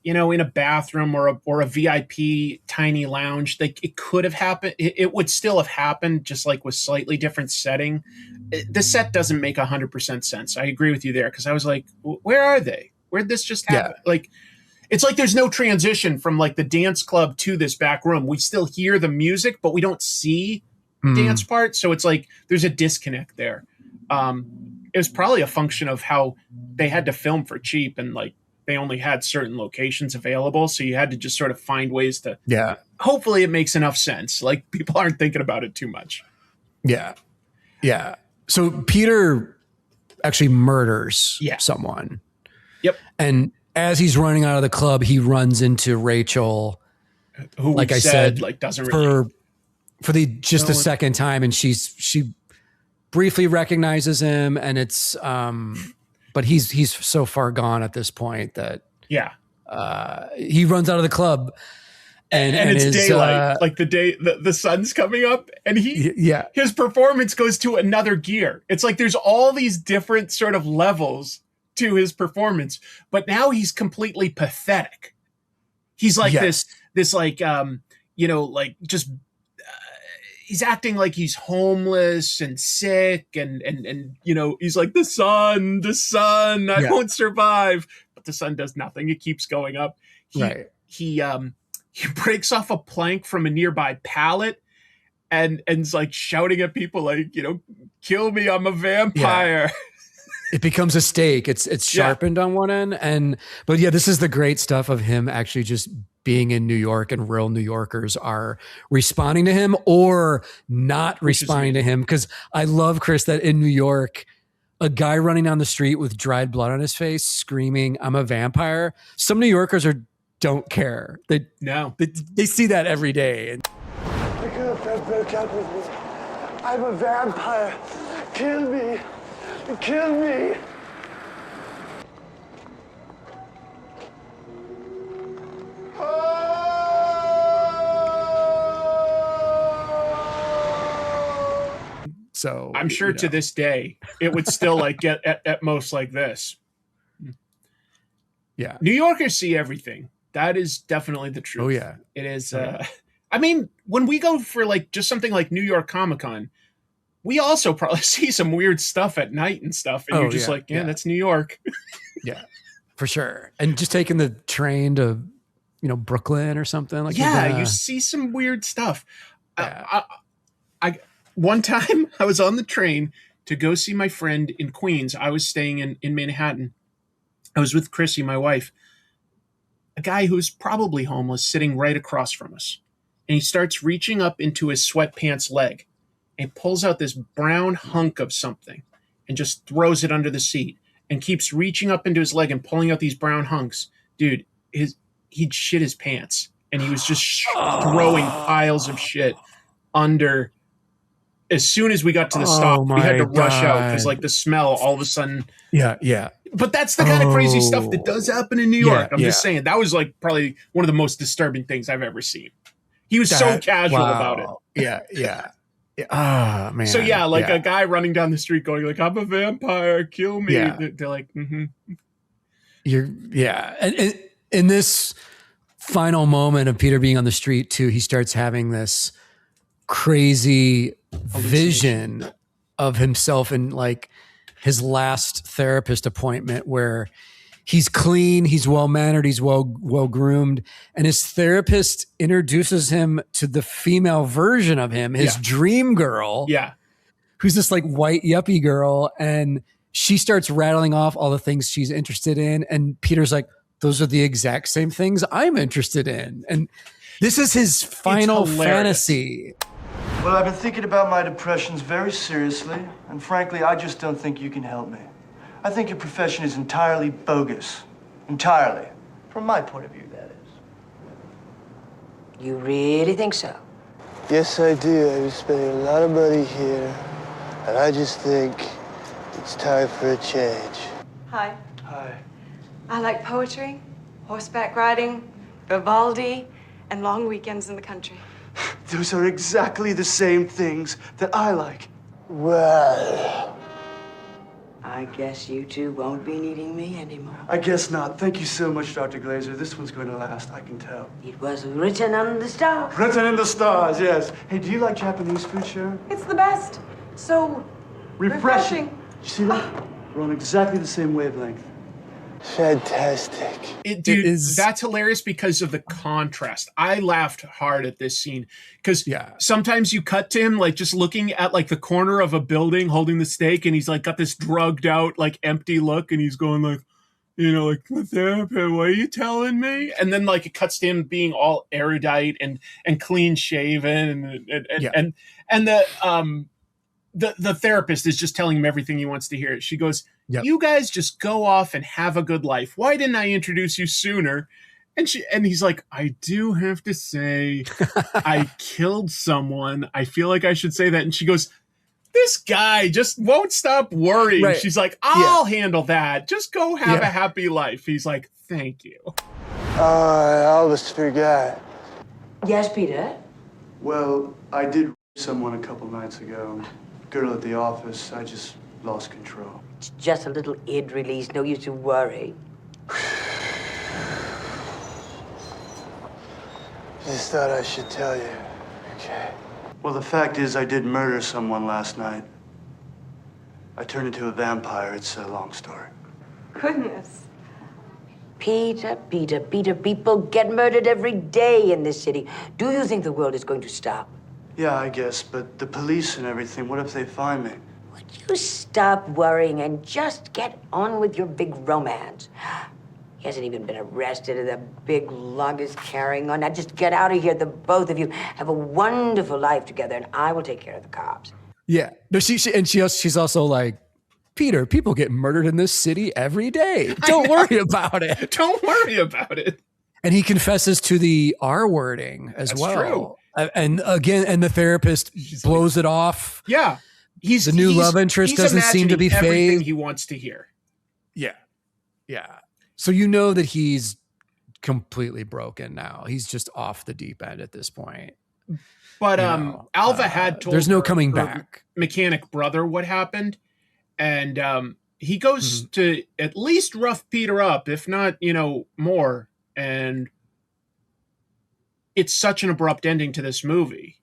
in a bathroom or a VIP tiny lounge. Like it could have happened. It would still have happened, just like with slightly different setting. The set doesn't make 100% sense. I agree with you there because I was like, where are they? Where'd this just happen? Like. It's like there's no transition from like the dance club to this back room. We still hear the music, but we don't see the dance part. So it's like there's a disconnect there. It was probably a function of how they had to film for cheap and like they only had certain locations available. So you had to just sort of find ways to. Yeah. Hopefully it makes enough sense. Like people aren't thinking about it too much. Yeah. Yeah. So Peter actually murders someone. Yep. And as he's running out of the club, he runs into Rachel, who, like I said, like doesn't really for the a second time, and she briefly recognizes him, and it's but he's so far gone at this point that he runs out of the club, and it's daylight, like the sun's coming up, and his performance goes to another gear. It's like there's all these different sort of levels to his performance, but now he's completely pathetic. He's like this like like just he's acting like he's homeless and sick and he's like the sun I won't survive, but the sun does nothing. It keeps going up. He breaks off a plank from a nearby pallet and's like shouting at people like, kill me, I'm a vampire. It becomes a stake. It's sharpened on one end. But this is the great stuff of him actually just being in New York, and real New Yorkers are responding to him or not responding to him. Because I love, Chris, that in New York, a guy running down the street with dried blood on his face screaming, I'm a vampire. Some New Yorkers don't care. They see that every day. I could have broke up with me. I'm a vampire. Kill me. Kill me! So I'm sure to this day it would still like get at most like this. Yeah. New Yorkers see everything. That is definitely the truth. Oh yeah. It is. I mean, when we go for like just something like New York Comic-Con, we also probably see some weird stuff at night and stuff. And you're just like, that's New York. Yeah, for sure. And just taking the train to, Brooklyn or something like that. You see some weird stuff. I one time I was on the train to go see my friend in Queens. I was staying in Manhattan. I was with Chrissy, my wife, a guy who's probably homeless sitting right across from us. And he starts reaching up into his sweatpants leg and pulls out this brown hunk of something and just throws it under the seat and keeps reaching up into his leg and pulling out these brown hunks. Dude, he'd shit his pants, and he was just throwing piles of shit under. As soon as we got to the stop, we had to rush out because like the smell all of a sudden. Yeah. But that's the kind of crazy stuff that does happen in New York. I'm just saying that was like probably one of the most disturbing things I've ever seen. He was so casual about it. Yeah. Ah, man. So a guy running down the street going like, I'm a vampire, kill me. Yeah. They're like, mm-hmm. And in this final moment of Peter being on the street too, he starts having this crazy vision of himself in like his last therapist appointment where he's clean, he's well-mannered, he's well-groomed, and his therapist introduces him to the female version of him, his dream girl, who's this like white yuppie girl, and she starts rattling off all the things she's interested in, and Peter's like, those are the exact same things I'm interested in. And this is his final fantasy. Well, I've been thinking about my depressions very seriously, and frankly, I just don't think you can help me. I think your profession is entirely bogus. Entirely. From my point of view, that is. You really think so? Yes, I do. I've been spending a lot of money here, and I just think it's time for a change. Hi. Hi. I like poetry, horseback riding, Vivaldi, and long weekends in the country. Those are exactly the same things that I like. Well, I guess you two won't be needing me anymore. I guess not. Thank you so much, Dr. Glazer. This one's going to last, I can tell. It was written on the stars. Written in the stars, yes. Hey, do you like Japanese food, Sharon? It's the best. So refreshing. You see that? We're on exactly the same wavelength. fantastic. Dude, that's hilarious because of the contrast. I laughed hard at this scene because sometimes you cut to him like just looking at like the corner of a building holding the steak, and he's like got this drugged out like empty look, and he's going like, you know, like, what are you telling me? And then like it cuts to him being all erudite and clean shaven, and the therapist is just telling him everything he wants to hear. She goes, you guys just go off and have a good life. Why didn't I introduce you sooner? And he's like, I do have to say, I killed someone. I feel like I should say that. And she goes, this guy just won't stop worrying. Right. She's like, I'll handle that. Just go have a happy life. He's like, thank you. I almost forgot. Yes, Peter? Well, I did someone a couple nights ago. Girl at the office. I just lost control. It's just a little id release. No use to worry. Just thought I should tell you. Okay. Well, the fact is, I did murder someone last night. I turned into a vampire. It's a long story. Goodness. Peter, people get murdered every day in this city. Do you think the world is going to stop? Yeah, I guess, but the police and everything, what if they find me? Would you stop worrying and just get on with your big romance? He hasn't even been arrested, and the big lug is carrying on. Now just get out of here, the both of you. Have a wonderful life together, and I will take care of the cops. Yeah. No, she's also like, Peter, people get murdered in this city every day. Don't worry about it. Don't worry about it. And he confesses to the R wording as well. True. And again, and the therapist blows it off. Yeah. The new love interest doesn't seem to be everything fazed. he wants to hear. Yeah. Yeah. So you know that he's completely broken now. He's just off the deep end at this point. But Alva had told there's no coming back. Mechanic brother what happened. And he goes to at least rough Peter up, if not, more. And it's such an abrupt ending to this movie.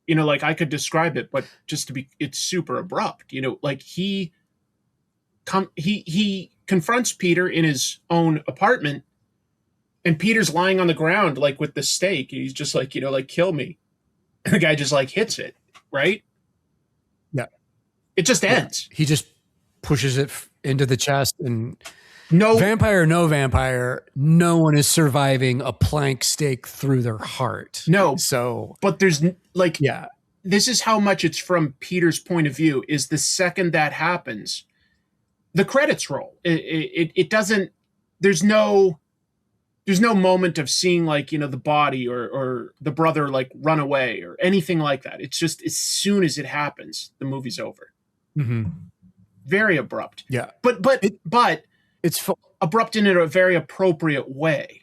Like I could describe it, but it's super abrupt. Like he confronts Peter in his own apartment, and Peter's lying on the ground, like with the stake. He's just like, like, kill me. And the guy just like hits it, right? Yeah. It just ends. He just pushes it into the chest, and no vampire, no one is surviving a plank stake through their heart. No. So, but there's this is how much it's from Peter's point of view. Is the second that happens, the credits roll. It doesn't. There's no moment of seeing like the body or the brother like run away or anything like that. It's just as soon as it happens, the movie's over. Mm-hmm. Very abrupt. Yeah, but it's abrupt in a very appropriate way.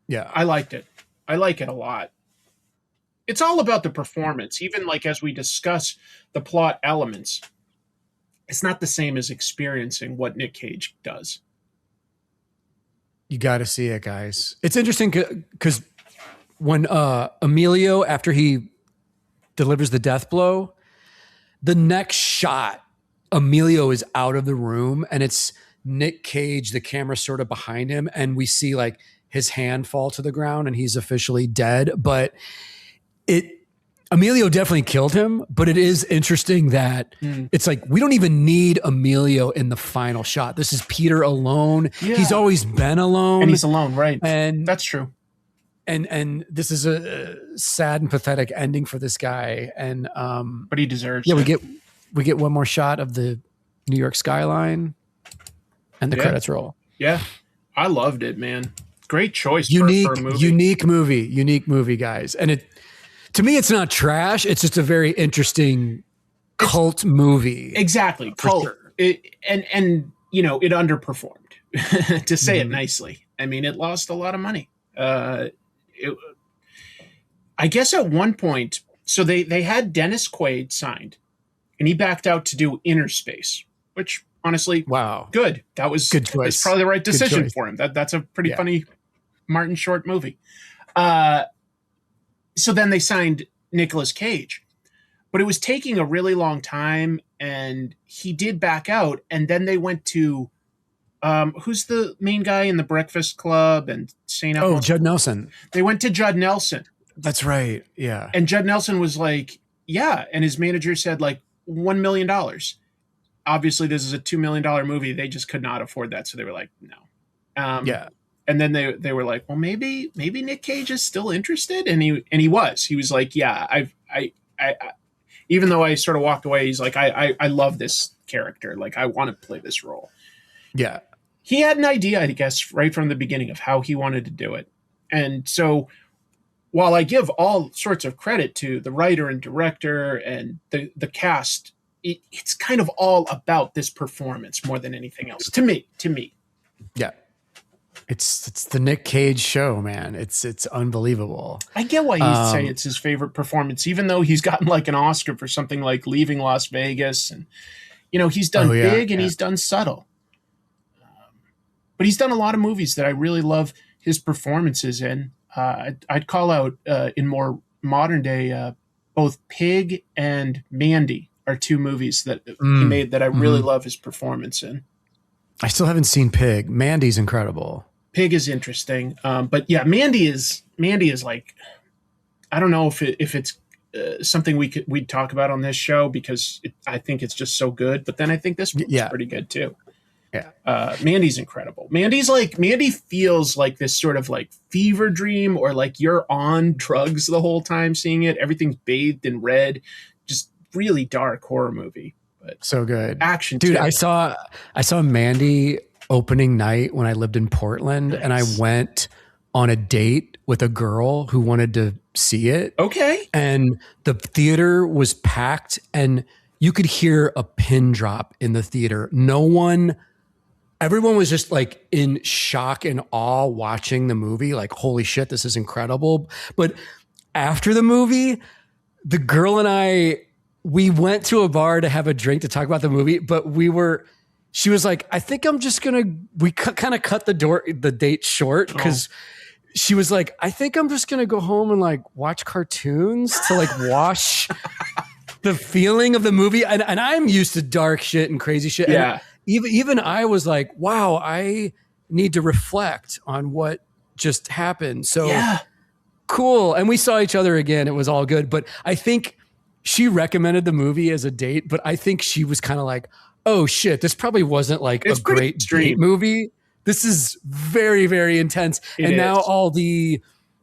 Yeah, I liked it. I like it a lot. It's all about the performance. Even like as we discuss the plot elements, it's not the same as experiencing what Nic Cage does. You got to see it, guys. It's interesting because when Emilio, after he delivers the death blow, the next shot, Emilio is out of the room, and it's Nic Cage, the camera sort of behind him, and we see like his hand fall to the ground, and he's officially dead. But Emilio definitely killed him, but it is interesting that it's like we don't even need Emilio in the final shot. This is Peter alone. Yeah. He's always been alone. And he's alone, right. And that's true. And this is sad and pathetic ending for this guy. And but he deserves it. We get one more shot of the New York skyline and the credits roll. Yeah. I loved it, man. Great choice for a movie. Unique movie, guys. And to me, it's not trash. It's just a very interesting cult movie. Exactly. Cult. Sure. And you know, it underperformed to say it nicely. I mean, it lost a lot of money. I guess at one point, so they had Dennis Quaid signed and he backed out to do Inner Space, which honestly, good. That was good choice. That's probably the right decision for him. That's a pretty funny Martin Short movie. So then they signed Nicolas Cage, but it was taking a really long time and he did back out. And then they went to, who's the main guy in The Breakfast Club and St. Oh, Judd Nelson. They went to Judd Nelson. That's right. Yeah. And Judd Nelson was like, yeah. And his manager said like $1 million. Obviously this is a $2 million movie. They just could not afford that. So they were like, no. And then they were like, well, maybe Nic Cage is still interested. And he was like, yeah, I even though I sort of walked away, he's like, I love this character. Like I want to play this role. Yeah. He had an idea, I guess, right from the beginning of how he wanted to do it. And so while I give all sorts of credit to the writer and director and the cast, it's kind of all about this performance more than anything else. To me. Yeah. It's the Nic Cage show, man. It's unbelievable. I get why you say it's his favorite performance, even though he's gotten like an Oscar for something like Leaving Las Vegas. And, you know, he's done big and he's done subtle. But he's done a lot of movies that I really love his performances in. I'd call out in more modern day, both Pig and Mandy are two movies that he made that I really love his performance in. I still haven't seen Pig. Mandy's incredible. Pig is interesting. But yeah, Mandy is like, I don't know if it's something we'd talk about on this show because I think it's just so good. But then I think this one's pretty good too. Yeah. Mandy's incredible. Mandy feels like this sort of like fever dream or like you're on drugs the whole time seeing it. Everything's bathed in red, just really dark horror movie. But so good. Action. Dude, too. I saw Mandy opening night when I lived in Portland and I went on a date with a girl who wanted to see it. Okay. And the theater was packed and you could hear a pin drop in the theater. Everyone was just like in shock and awe watching the movie. Like, holy shit, this is incredible. But after the movie, the girl and we went to a bar to have a drink to talk about the movie, but she was like, I think I'm just we kind of cut the date short because she was like, I think I'm just going to go home and like watch cartoons to like wash the feeling of the movie. And I'm used to dark shit and crazy shit. Yeah. And even I was like, wow, I need to reflect on what just happened. So cool. And we saw each other again. It was all good. But I think she recommended the movie as a date, but I think she was kind of like, oh shit, this probably wasn't like a great date movie. This is very, very intense. Now all the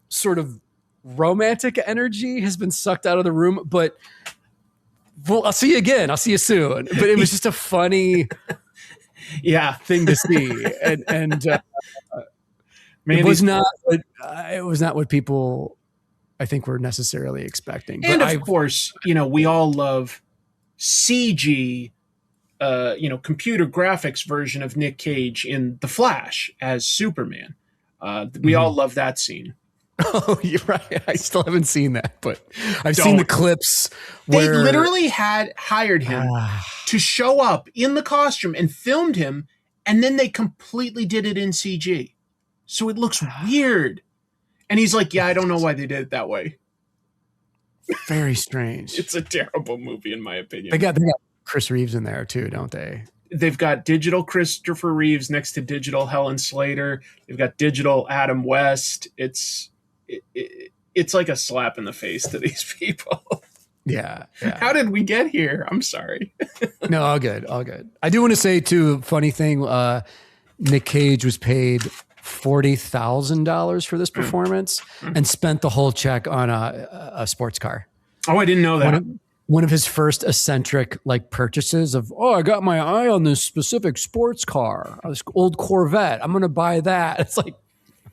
sort of romantic energy has been sucked out of the room, but well, I'll see you again. I'll see you soon. But it was just a funny thing to see. And it was not what people I think we're necessarily expecting. And of course, you know, we all love CG, computer graphics version of Nic Cage in The Flash as Superman. We all love that scene. Oh, you're right. I still haven't seen that, but I've seen the clips where they literally had hired him to show up in the costume and filmed him, and then they completely did it in CG. So it looks weird. And he's like, yeah, I don't know why they did it that way. Very strange. It's a terrible movie, in my opinion. They got Chris Reeves in there too, don't they? They've got digital Christopher Reeves next to digital Helen Slater. They've got digital Adam West. It's like a slap in the face to these people. Yeah. How did we get here? I'm sorry. No, all good. I do want to say too, funny thing, Nic Cage was paid $40,000 for this performance and spent the whole check on a sports car. Oh, I didn't know that. One of his first eccentric like purchases of, I got my eye on this specific sports car, this old Corvette. I'm going to buy that. It's like,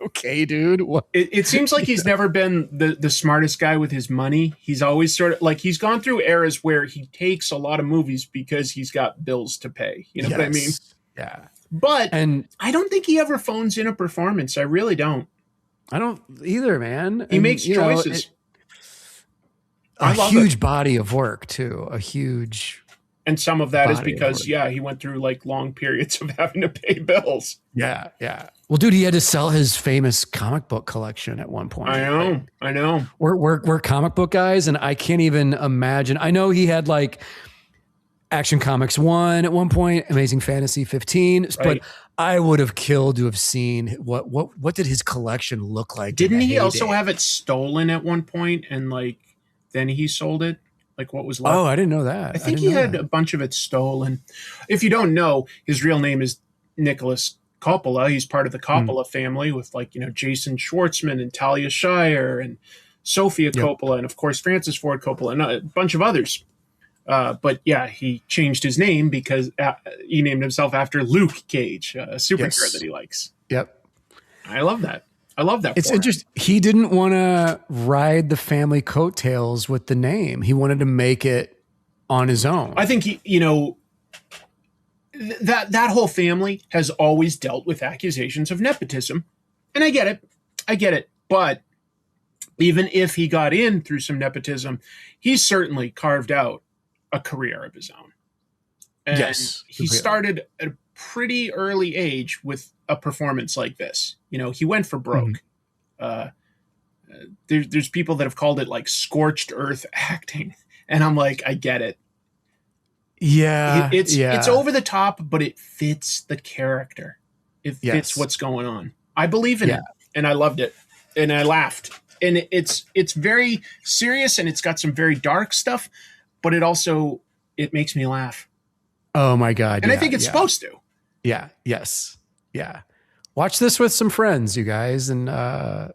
okay, dude. What? It seems like he's never been the smartest guy with his money. He's always sort of like, he's gone through eras where he takes a lot of movies because he's got bills to pay. You know what I mean? Yeah. But I don't think he ever phones in a performance. I really don't. I don't either, man. He makes choices. A huge body of work too. A huge. And some of that is because, he went through like long periods of having to pay bills. Yeah. Yeah. Well, dude, he had to sell his famous comic book collection at one point. I know. We're comic book guys, and I can't even imagine. I know he had like Action Comics 1 at one point, Amazing Fantasy 15, but I would have killed to have seen what did his collection look like? Didn't he also have it stolen at one point and like then he sold it? Like what was left? Oh, I didn't know that. I think he had a bunch of it stolen. If you don't know, his real name is Nicolas Coppola. He's part of the Coppola family with like, Jason Schwartzman and Talia Shire and Sofia Coppola and of course Francis Ford Coppola and a bunch of others. But he changed his name because he named himself after Luke Cage, a superhero that he likes. Yep. I love that. It's interesting. He didn't want to ride the family coattails with the name. He wanted to make it on his own. I think that whole family has always dealt with accusations of nepotism. And I get it. But even if he got in through some nepotism, he's certainly carved out a career of his own. And he started at a pretty early age with a performance like this. He went for broke. There's people that have called it like scorched earth acting. And I'm like, I get it. Yeah. It's over the top, but it fits the character. It fits what's going on. I believe in it. And I loved it. And I laughed. And it's very serious and it's got some very dark stuff, but it makes me laugh. Oh my God. And I think it's supposed to. Yeah. Yes. Yeah. Watch this with some friends, you guys, and have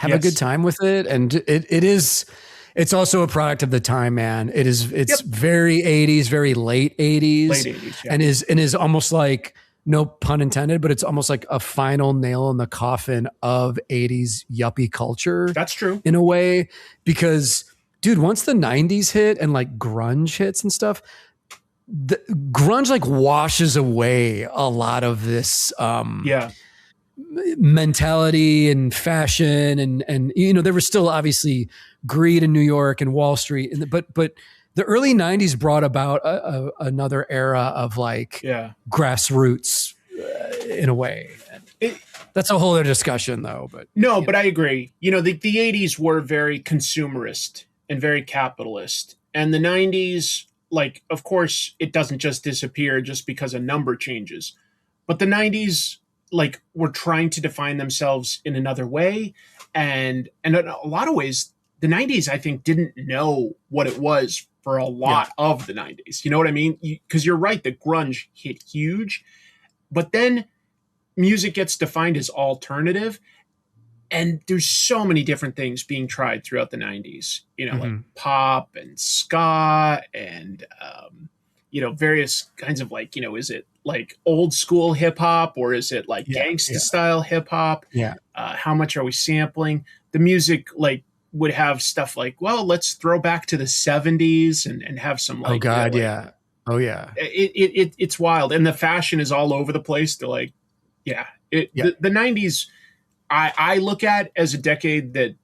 a good time with it. And it's also a product of the time, man. It's very 80s, very late 80s. Late 80s, and is almost like, no pun intended, but it's almost like a final nail in the coffin of 80s yuppie culture. That's true. In a way, because dude, once the 90s hit and like grunge hits and stuff, the grunge like washes away a lot of this mentality and fashion and there was still obviously greed in New York and Wall Street, but the early 90s brought about another era of like grassroots in a way. That's a whole other discussion though. But but I agree. The 80s were very consumerist and very capitalist. And the 90s, like, of course, it doesn't just disappear just because a number changes. But the 90s, like, were trying to define themselves in another way. And in a lot of ways, the 90s, I think, didn't know what it was for a lot of the 90s. You know what I mean? Because you're right, the grunge hit huge. But then music gets defined as alternative. And there's so many different things being tried throughout the 90s, like pop and ska and, various kinds of like, is it like old school hip hop or is it like gangsta style hip hop? Yeah. How much are we sampling? The music like would have stuff like, well, let's throw back to the 70s and have some like, oh God, it's wild. And the fashion is all over the place. They're like, the 90s, I look at as a decade that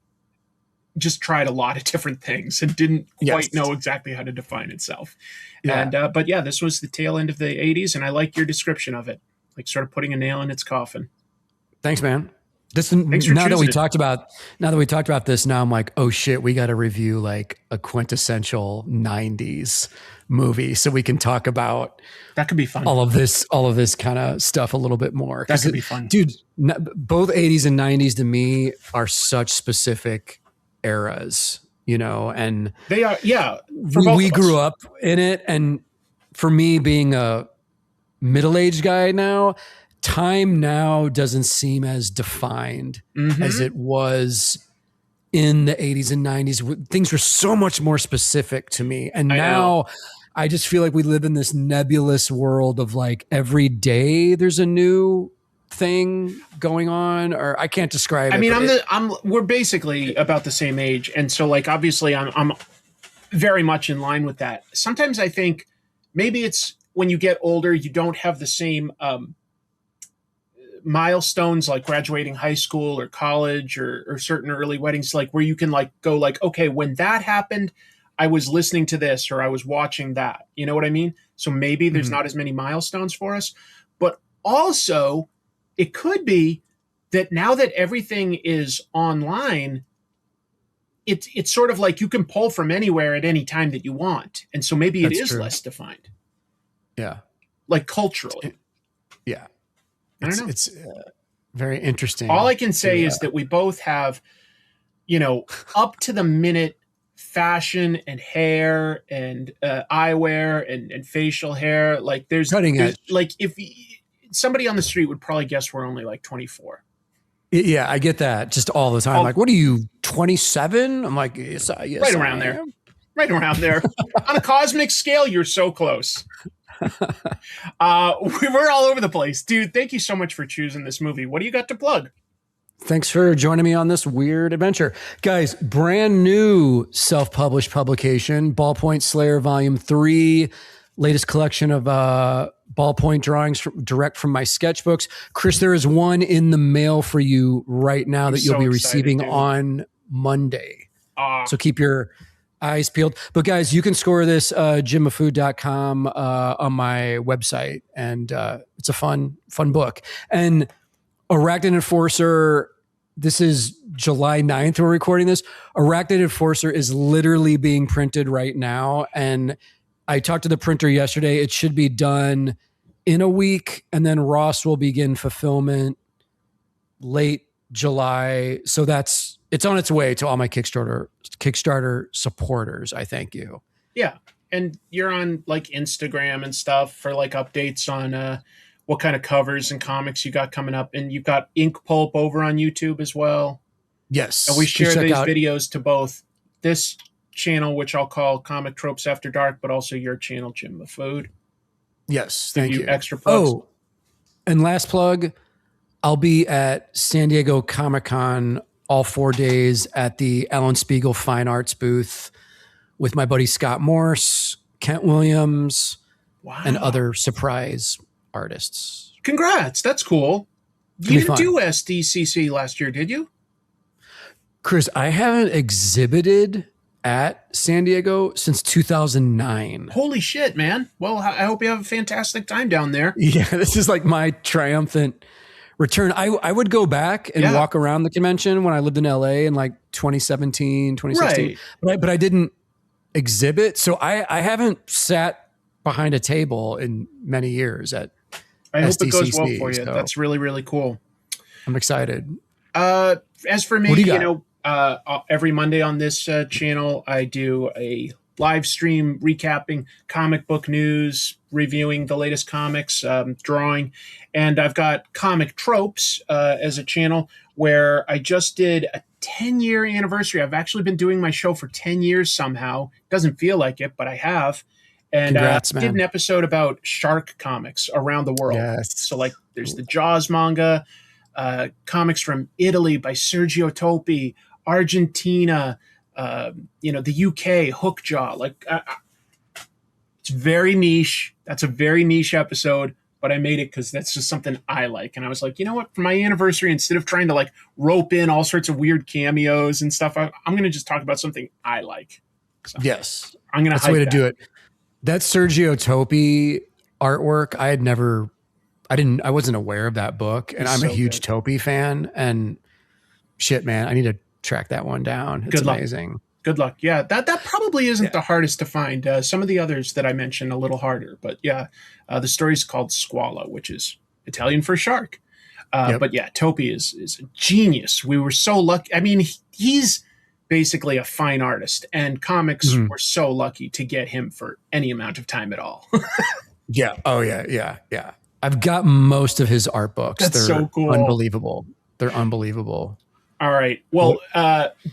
just tried a lot of different things and didn't quite know exactly how to define itself. And but this was the tail end of the 80s, and I like your description of it, like sort of putting a nail in its coffin. Thanks, man. Now that we talked about this, now I'm like, oh shit, we got to review like a quintessential 90s movie so we can talk about that. Could be fun. All of this kind of stuff a little bit more. That could be fun, dude. Both 80s and 90s to me are such specific eras, and they are. We grew up in it, and for me being a middle-aged guy now, time now doesn't seem as defined Mm-hmm. as it was in the 80s and 90s. Things were so much more specific to me. And now I just feel like we live in this nebulous world of like every day there's a new thing going on, or I can't describe it. I mean, we're basically about the same age. And so like, obviously I'm very much in line with that. Sometimes I think maybe it's when you get older, you don't have the same, milestones like graduating high school or college or certain early weddings, like where you can like go like, okay, when that happened, I was listening to this or I was watching that. You know what I mean? So maybe there's not as many milestones for us, but also it could be that now that everything is online, it's sort of like you can pull from anywhere at any time that you want. And so maybe That's it is true. less defined. Yeah. Like culturally. Yeah. I don't know. It's very interesting. All I can say is that we both have, up to the minute fashion and hair and eyewear and facial hair. Like there's cutting edge. Like if somebody on the street would probably guess we're only like 24. Yeah, I get that just all the time. Like, what are you, 27? I'm like, yes, right around there. Right around there. On a cosmic scale, you're so close. We're all over the place. Dude, thank you so much for choosing this movie. What do you got to plug? Thanks for joining me on this weird adventure. Guys, brand new self-published publication, Ballpoint Slayer Volume 3, latest collection of ballpoint drawings direct from my sketchbooks. Chris, there is one in the mail for you right now that you'll be receiving on Monday. So keep your eyes peeled. But guys, you can score this jimoffood.com on my website, and it's a fun book. And Arachnid Enforcer, this is July 9th we're recording this. Arachnid Enforcer is literally being printed right now, and I talked to the printer yesterday. It should be done in a week, and then Ross will begin fulfillment late July. So it's on its way to all my Kickstarter supporters. I thank you. Yeah. And you're on like Instagram and stuff for like updates on what kind of covers and comics you got coming up. And you've got Ink Pulp over on YouTube as well. Yes. And we share these videos to both this channel, which I'll call Comic Tropes After Dark, but also your channel, Jim the Food. Yes. Thank you. Extra plugs. Oh, and last plug, I'll be at San Diego Comic-Con all 4 days at the Alan Spiegel Fine Arts booth with my buddy Scott Morse, Kent Williams, and other surprise artists. Congrats. That's cool. You didn't do SDCC last year, did you? Chris, I haven't exhibited at San Diego since 2009. Holy shit, man. Well, I hope you have a fantastic time down there. Yeah, this is like my triumphant return. I would go back and walk around the convention when I lived in LA in like 2017, 2016, but I didn't exhibit. So I haven't sat behind a table in many years at I hope SDCC, it goes well for you. so That's really, really cool. I'm excited. As for me, every Monday on this channel, I do a live stream recapping comic book news, reviewing the latest comics, drawing. And I've got Comic Tropes as a channel where I just did a 10-year anniversary. I've actually been doing my show for 10 years somehow. Doesn't feel like it, but I have. And Congrats, I did an episode about shark comics around the world. Yes. So like there's the Jaws manga, comics from Italy by Sergio Topi, Argentina, the UK, Hookjaw. Like it's very niche. That's a very niche episode, but I made it because that's just something I like. And I was like, you know what? For my anniversary, instead of trying to like rope in all sorts of weird cameos and stuff, I'm going to just talk about something I like. So yes. I'm going to That's the way to do it. That Sergio Topi artwork, I wasn't aware of that book, and I'm a huge Topi fan, and shit, man, I need to track that one down. It's amazing. Good luck. Yeah, that probably isn't the hardest to find. Some of the others that I mentioned a little harder, but yeah, the story's called Squalo, which is Italian for shark. But yeah, Topi is a genius. We were so lucky. I mean, he's basically a fine artist, and comics were so lucky to get him for any amount of time at all. Yeah. Oh yeah. Yeah. Yeah. I've got most of his art books. That's They're so cool. unbelievable. They're unbelievable. All right. Well,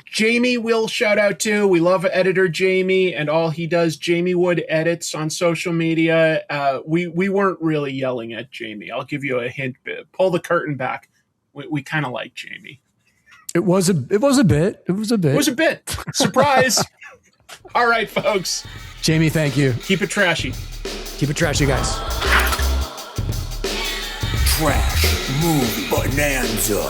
Jamie will shout out too. We love editor Jamie and all he does. Jamie Wood edits on social media. We weren't really yelling at Jamie. I'll give you a hint. Pull the curtain back. We kind of like Jamie. It was a bit. It was a bit. Surprise. All right, folks. Jamie, thank you. Keep it trashy. Keep it trashy, guys. Trash Movie Bonanza.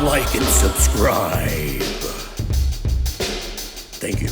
Like and subscribe. Thank you.